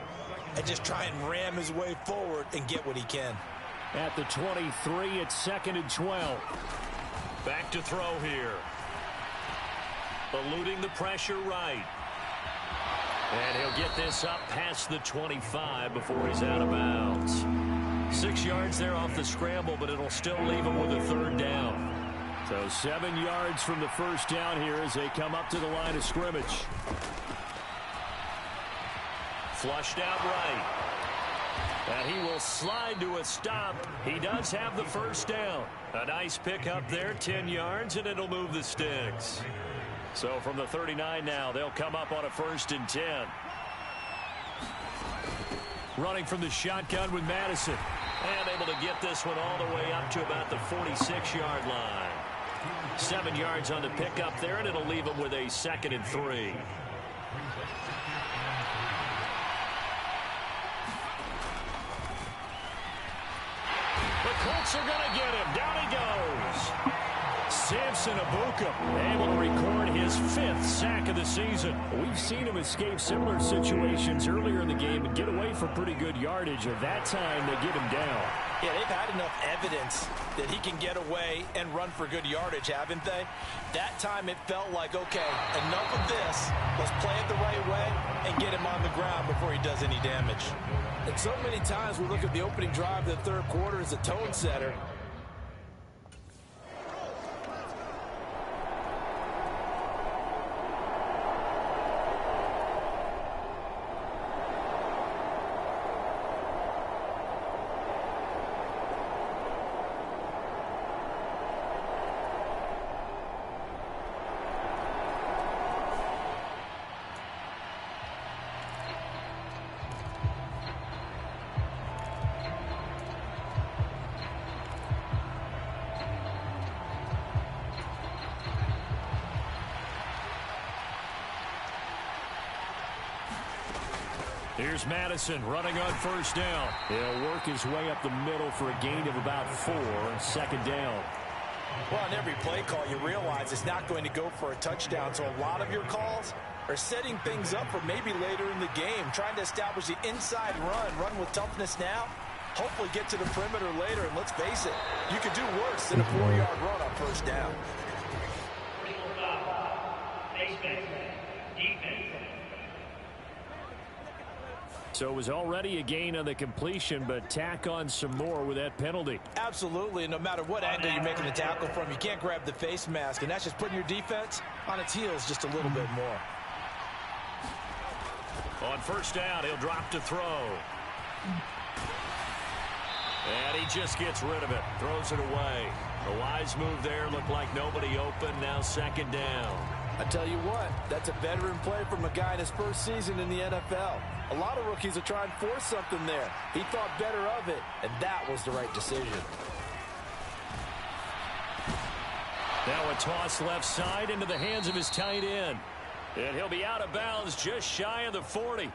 S5: and just try and ram his way forward and get what he can.
S4: At the 23, it's 2nd and 12. Back to throw here. Eluding the pressure right. And he'll get this up past the 25 before he's out of bounds. 6 yards there off the scramble, but it'll still leave him with a 3rd down. So 7 yards from the first down here as they come up to the line of scrimmage. Flushed out right. And he will slide to a stop. He does have the first down. A nice pickup there, 10 yards, and it'll move the sticks. So from the 39 now, they'll come up on a 1st and 10. Running from the shotgun with Madison. And able to get this one all the way up to about the 46-yard line. 7 yards on the pickup there, and it'll leave him with a 2nd and 3. The Colts are going to get him. Down he goes. Samson Abuka able to record his 5th sack of the season. We've seen him escape similar situations earlier in the game and get away for pretty good yardage. At that time, they get him down.
S5: Yeah, they've had enough evidence that he can get away and run for good yardage, haven't they? That time it felt like, okay, enough of this. Let's play it the right way and get him on the ground before he does any damage. And so many times we look at the opening drive of the third quarter as a tone setter.
S4: Here's Madison running on first down. He'll work his way up the middle for a gain of about 4. Second down.
S5: Well, on every play call, you realize it's not going to go for a touchdown. So a lot of your calls are setting things up for maybe later in the game, trying to establish the inside run with toughness now. Hopefully get to the perimeter later. And let's face it, you could do worse than a 4-yard run on first down.
S4: So it was already a gain on the completion, but tack on some more with that penalty.
S5: Absolutely. No matter what angle you're making the tackle from, you can't grab the face mask, and that's just putting your defense on its heels just a little bit more.
S4: On first down, he'll drop to throw. And he just gets rid of it. Throws it away. A wise move there. Looked like nobody open. Now second down.
S5: I tell you what, that's a veteran play from a guy in his first season in the NFL. A lot of rookies are trying to force something there. He thought better of it, and that was the right decision.
S4: Now a toss left side into the hands of his tight end. And he'll be out of bounds just shy of the 40.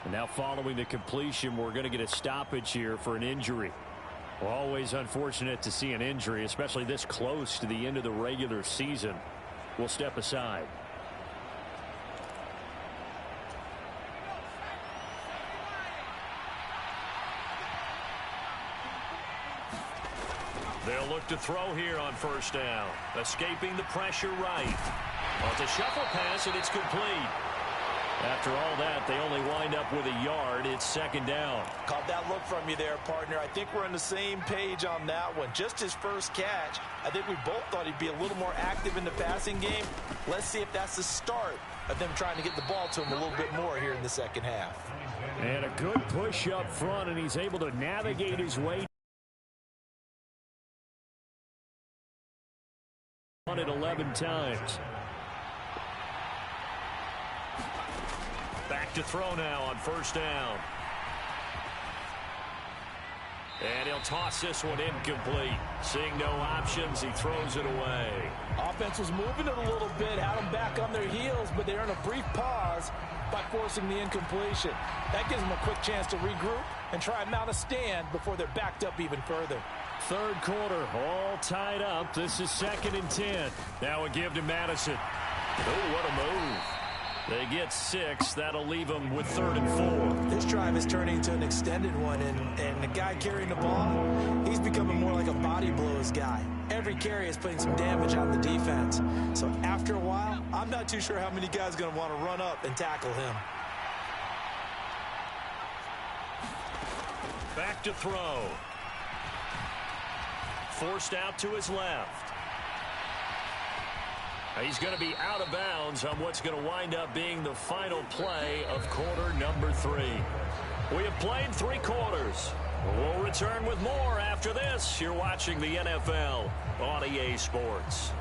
S4: And now following the completion, we're going to get a stoppage here for an injury. Well, always unfortunate to see an injury, especially this close to the end of the regular season. We'll step aside. They'll look to throw here on first down. Escaping the pressure right. Well, it's a shuffle pass, and it's complete. After all that, they only wind up with a yard. It's second down.
S5: Caught that look from you there, partner. I think we're on the same page on that one. Just his first catch. I think we both thought he'd be a little more active in the passing game. Let's see if that's the start of them trying to get the ball to him a little bit more here in the second half.
S4: And a good push up front, and he's able to navigate his way. On it 11 times. Back to throw now on first down. And he'll toss this one incomplete. Seeing no options, he throws it away.
S5: Offense was moving it a little bit, had them back on their heels, but they're in a brief pause by forcing the incompletion. That gives them a quick chance to regroup and try and mount a stand before they're backed up even further.
S4: Third quarter, all tied up. This is 2nd and 10. Now a give to Madison. Oh, what a move. They get 6. That'll leave them with 3rd and 4.
S5: This drive is turning into an extended one, and the guy carrying the ball, he's becoming more like a body blows guy. Every carry is putting some damage on the defense. So after a while, I'm not too sure how many guys are going to want to run up and tackle him.
S4: Back to throw. Forced out to his left. He's going to be out of bounds on what's going to wind up being the final play of quarter number 3. We have played 3 quarters. We'll return with more after this. You're watching the NFL on EA Sports.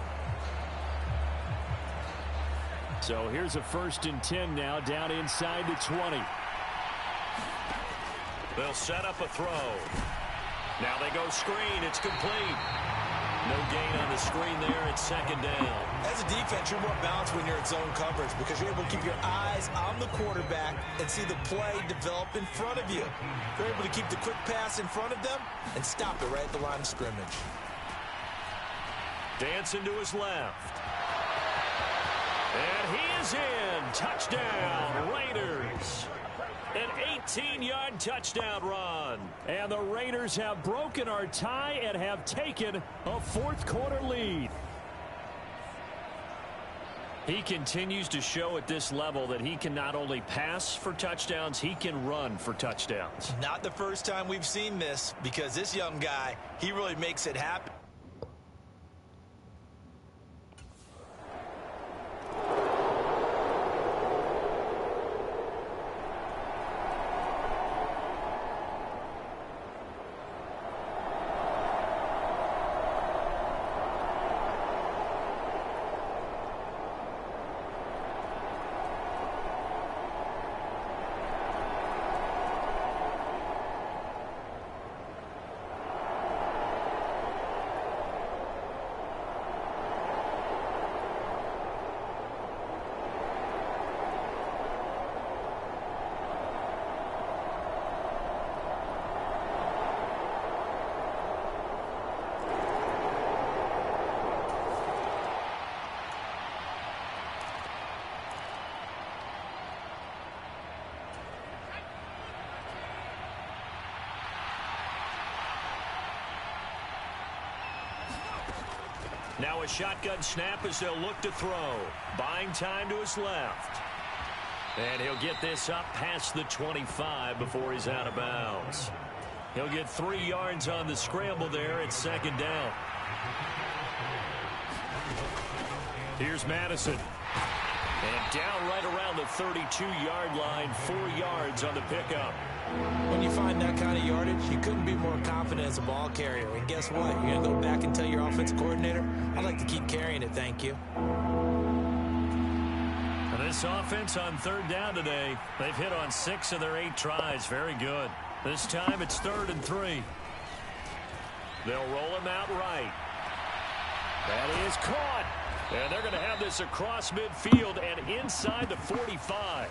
S4: So here's a 1st and 10 now, down inside the 20. They'll set up a throw. Now they go screen. It's complete. No gain on the screen there. It's second down.
S5: As a defense, you're more balanced when you're in zone coverage because you're able to keep your eyes on the quarterback and see the play develop in front of you. You're able to keep the quick pass in front of them and stop it right at the line of scrimmage.
S4: Dancing to his left. And he is in. Touchdown, Raiders. An 18-yard touchdown run. And the Raiders have broken our tie and have taken a fourth-quarter lead. He continues to show at this level that he can not only pass for touchdowns, he can run for touchdowns.
S5: Not the first time we've seen this because this young guy, he really makes it happen.
S4: Now a shotgun snap as they'll look to throw. Buying time to his left. And he'll get this up past the 25 before he's out of bounds. He'll get 3 yards on the scramble there at second down. Here's Madison. And down right around the 32-yard line, 4 yards on the pickup.
S5: When you find that kind of yardage, you couldn't be more confident as a ball carrier. And guess what? You're going to go back and tell your offensive coordinator, I'd like to keep carrying it, thank you.
S4: And this offense on third down today, they've hit on 6 of their 8 tries. Very good. This time it's 3rd and 3. They'll roll him out right. That is caught. And they're going to have this across midfield and inside the 45.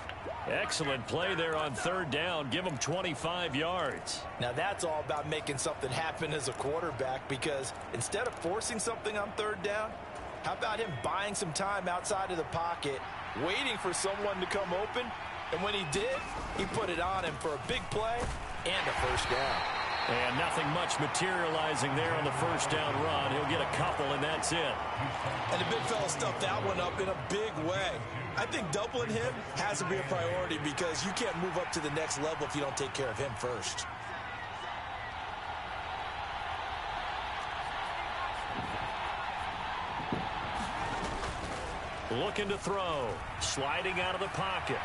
S4: Excellent play there on third down. Give them 25 yards.
S5: Now that's all about making something happen as a quarterback, because instead of forcing something on third down, how about him buying some time outside of the pocket, waiting for someone to come open, and when he did, he put it on him for a big play and a first down.
S4: And nothing much materializing there on the first down run. He'll get a couple, and that's it.
S5: And the big fella stuffed that one up in a big way. I think doubling him has to be a priority because you can't move up to the next level if you don't take care of him first.
S4: Looking to throw. Sliding out of the pocket.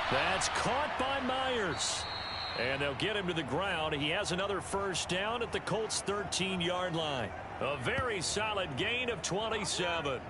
S4: That's caught by Myers. And they'll get him to the ground. He has another first down at the Colts' 13-yard line. A very solid gain of 27.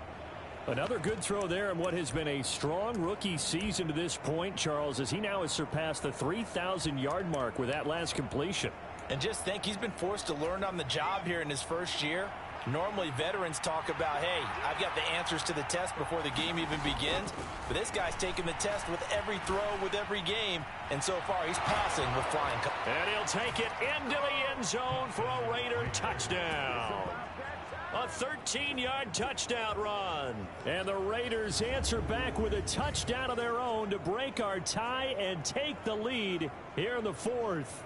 S4: Another good throw there in what has been a strong rookie season to this point, Charles, as he now has surpassed the 3,000-yard mark with that last completion.
S5: And just think, he's been forced to learn on the job here in his first year. Normally, veterans talk about, hey, I've got the answers to the test before the game even begins. But this guy's taking the test with every throw, with every game. And so far, he's passing with flying colors.
S4: And he'll take it into the end zone for a Raider touchdown. A 13-yard touchdown run. And the Raiders answer back with a touchdown of their own to break our tie and take the lead here in the fourth.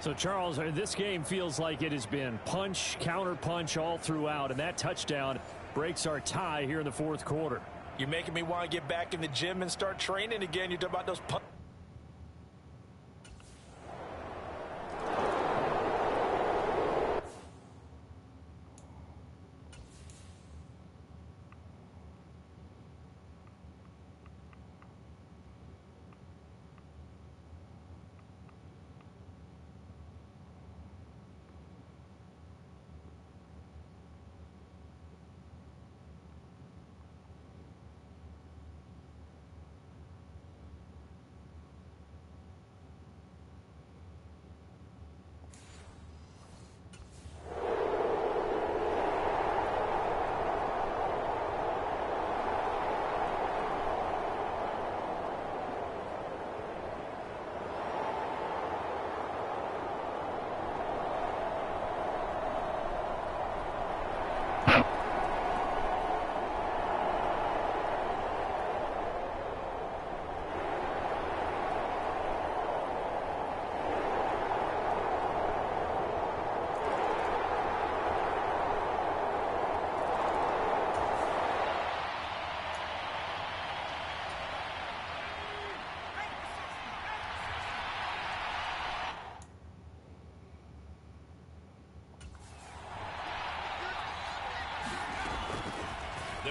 S4: So, Charles, this game feels like it has been punch, counter-punch all throughout, and that touchdown breaks our tie here in the fourth quarter.
S5: You're making me want to get back in the gym and start training again. You're talking about those punch.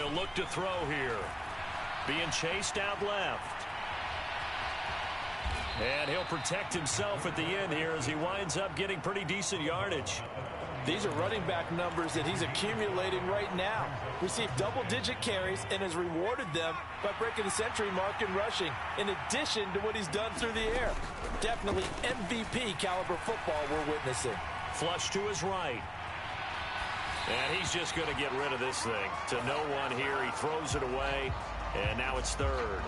S4: He'll look to throw here. Being chased out left. And he'll protect himself at the end here as he winds up getting pretty decent yardage.
S5: These are running back numbers that he's accumulating right now. Received double-digit carries and has rewarded them by breaking the century mark in rushing, in addition to what he's done through the air. Definitely MVP caliber football we're witnessing.
S4: Flush to his right. And he's just going to get rid of this thing. To no one here. He throws it away. And now it's third.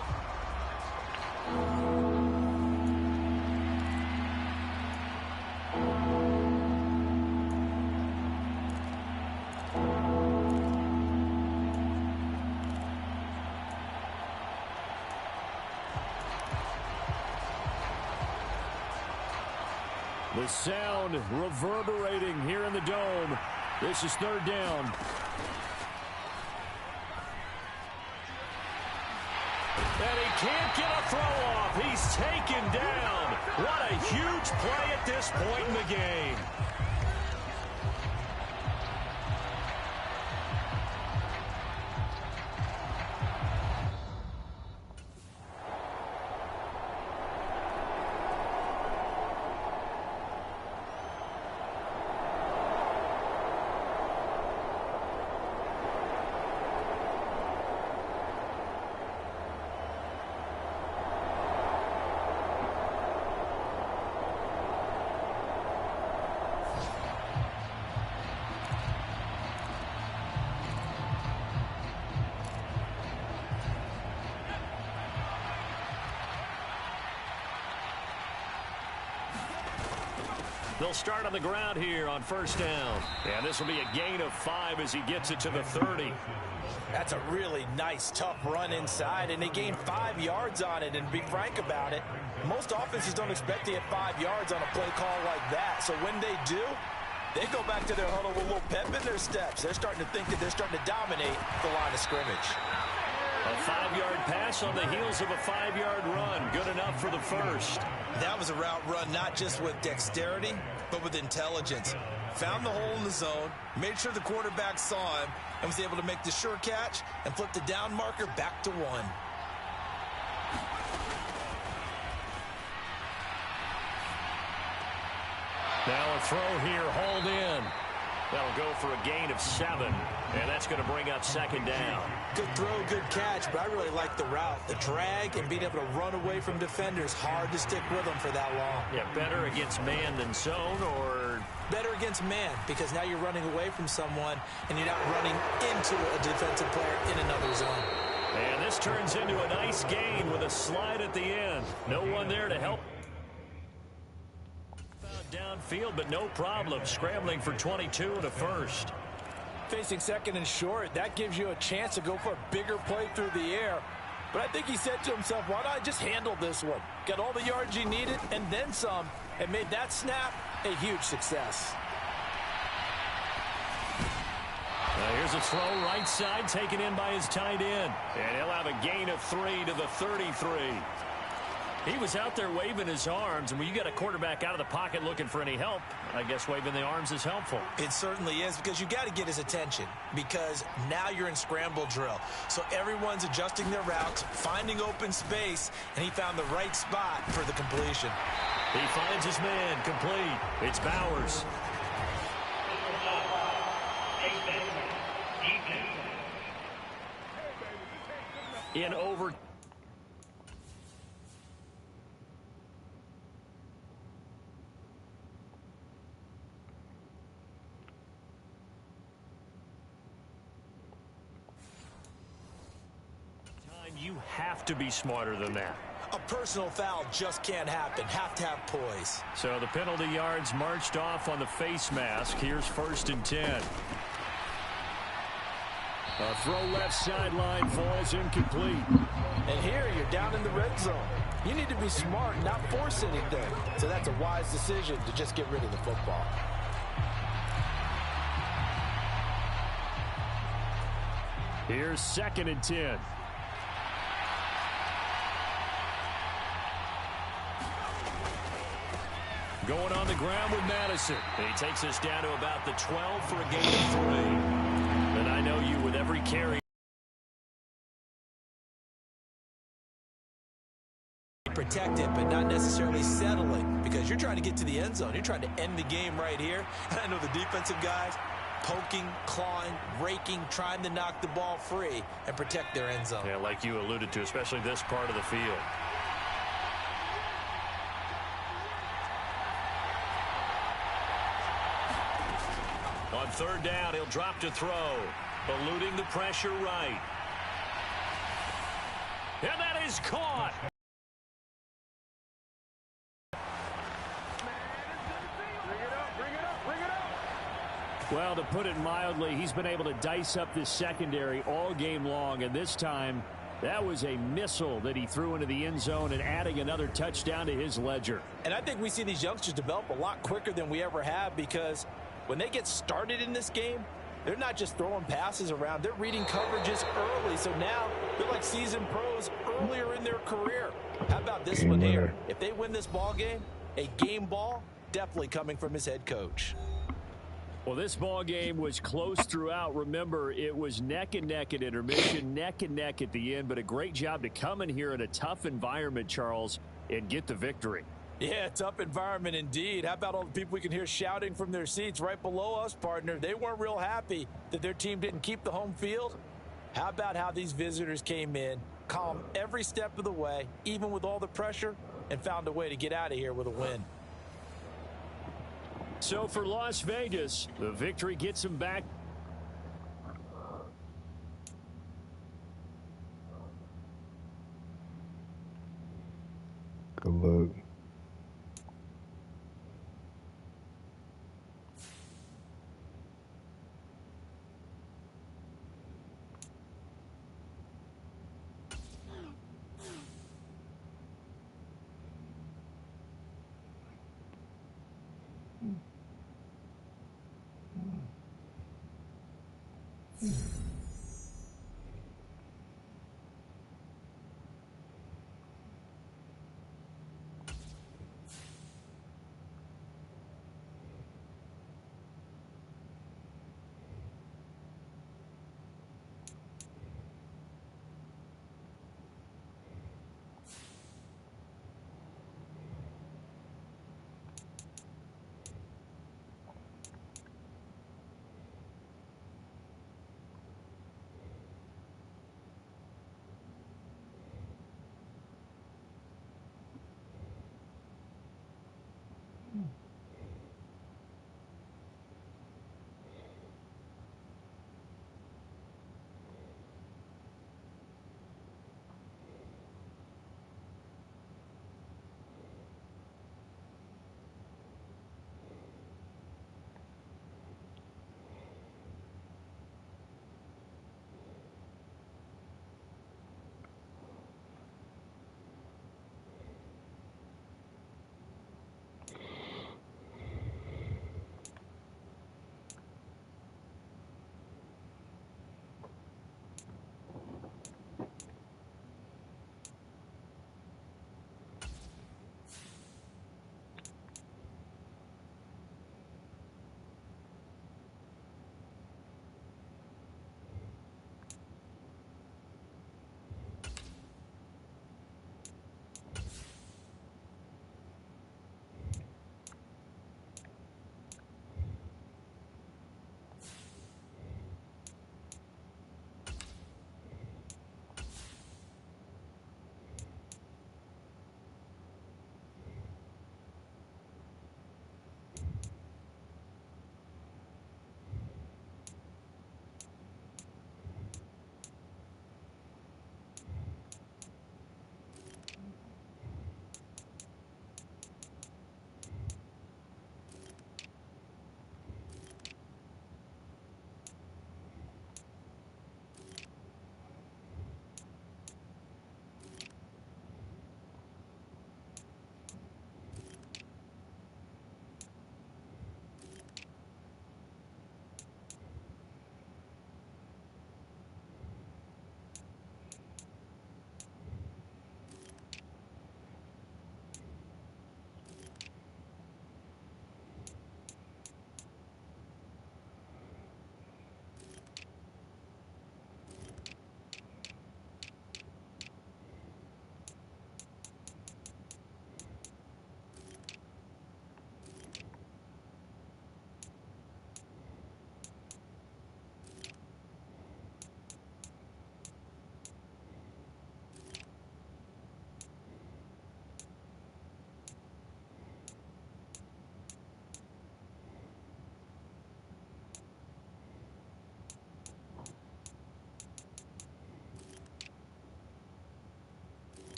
S4: The sound reverberating here in the dome. This is third down. And he can't get a throw off. He's taken down. What a huge play at this point in the game. They'll start on the ground here on first down. And this will be a gain of 5 as he gets it to the 30.
S5: That's a really nice, tough run inside, and they gained 5 yards on it. And to be frank about it, most offenses don't expect to get 5 yards on a play call like that. So when they do, they go back to their huddle with a little pep in their steps. They're starting to think that they're starting to dominate the line of scrimmage.
S4: A 5-yard pass on the heels of a 5-yard run. Good enough for the first.
S5: That was a route run not just with dexterity, but with intelligence. Found the hole in the zone, made sure the quarterback saw him, and was able to make the sure catch and flip the down marker back to 1.
S4: Now a throw here, hauled in. That'll go for a gain of 7, and that's going to bring up second down.
S5: Good throw, good catch, but I really like the route. The drag and being able to run away from defenders, hard to stick with them for that long.
S4: Yeah, better against man than zone, or?
S5: Better against man, because now you're running away from someone, and you're not running into a defensive player in another zone.
S4: And this turns into a nice gain with a slide at the end. No one there to help. Downfield, but no problem. Scrambling for 22 and a first.
S5: Facing second and short, that gives you a chance to go for a bigger play through the air. But I think he said to himself, why not just handle this one? Got all the yards he needed and then some, and made that snap a huge success.
S4: Now here's a throw right side, taken in by his tight end. And he'll have a gain of 3 to the 33. He was out there waving his arms, and when you got a quarterback out of the pocket looking for any help, I guess waving the arms is helpful.
S5: It certainly is, because you got to get his attention, because now you're in scramble drill. So everyone's adjusting their routes, finding open space, and he found the right spot for the completion.
S4: He finds his man, complete. It's Bowers. In over. You have to be smarter than that.
S5: A personal foul just can't happen. Have to have poise.
S4: So the penalty yards marched off on the face mask. Here's 1st and 10. A throw left sideline falls incomplete.
S5: And here you're down in the red zone. You need to be smart, not force anything. So that's a wise decision to just get rid of the football.
S4: Here's 2nd and 10. Going on the ground with Madison. And he takes us down to about the 12 for a gain of 3. And I know you with every carry.
S5: protect it, but not necessarily settle it, because you're trying to get to the end zone. You're trying to end the game right here. And I know the defensive guys poking, clawing, raking, trying to knock the ball free and protect their end zone.
S4: Yeah, like you alluded to, especially this part of the field. On third down, he'll drop to throw, eluding the pressure right. And that is caught. Well, to put it mildly, he's been able to dice up this secondary all game long, and this time that was a missile that he threw into the end zone and adding another touchdown to his ledger.
S5: And I think we see these youngsters develop a lot quicker than we ever have, because when they get started in this game, they're not just throwing passes around. They're reading coverages early, so now they're like seasoned pros earlier in their career. How about this one here? If they win this ball game, a game ball definitely coming from his head coach.
S4: Well, this ball game was close throughout. Remember, it was neck and neck at intermission, neck and neck at the end, but a great job to come in here in a tough environment, Charles, and get the victory.
S5: Yeah, tough environment indeed. How about all the people we can hear shouting from their seats right below us, partner? They weren't real happy that their team didn't keep the home field. How about how these visitors came in, calm every step of the way, even with all the pressure, and found a way to get out of here with a win.
S4: So for Las Vegas, the victory gets them back.
S2: Good luck.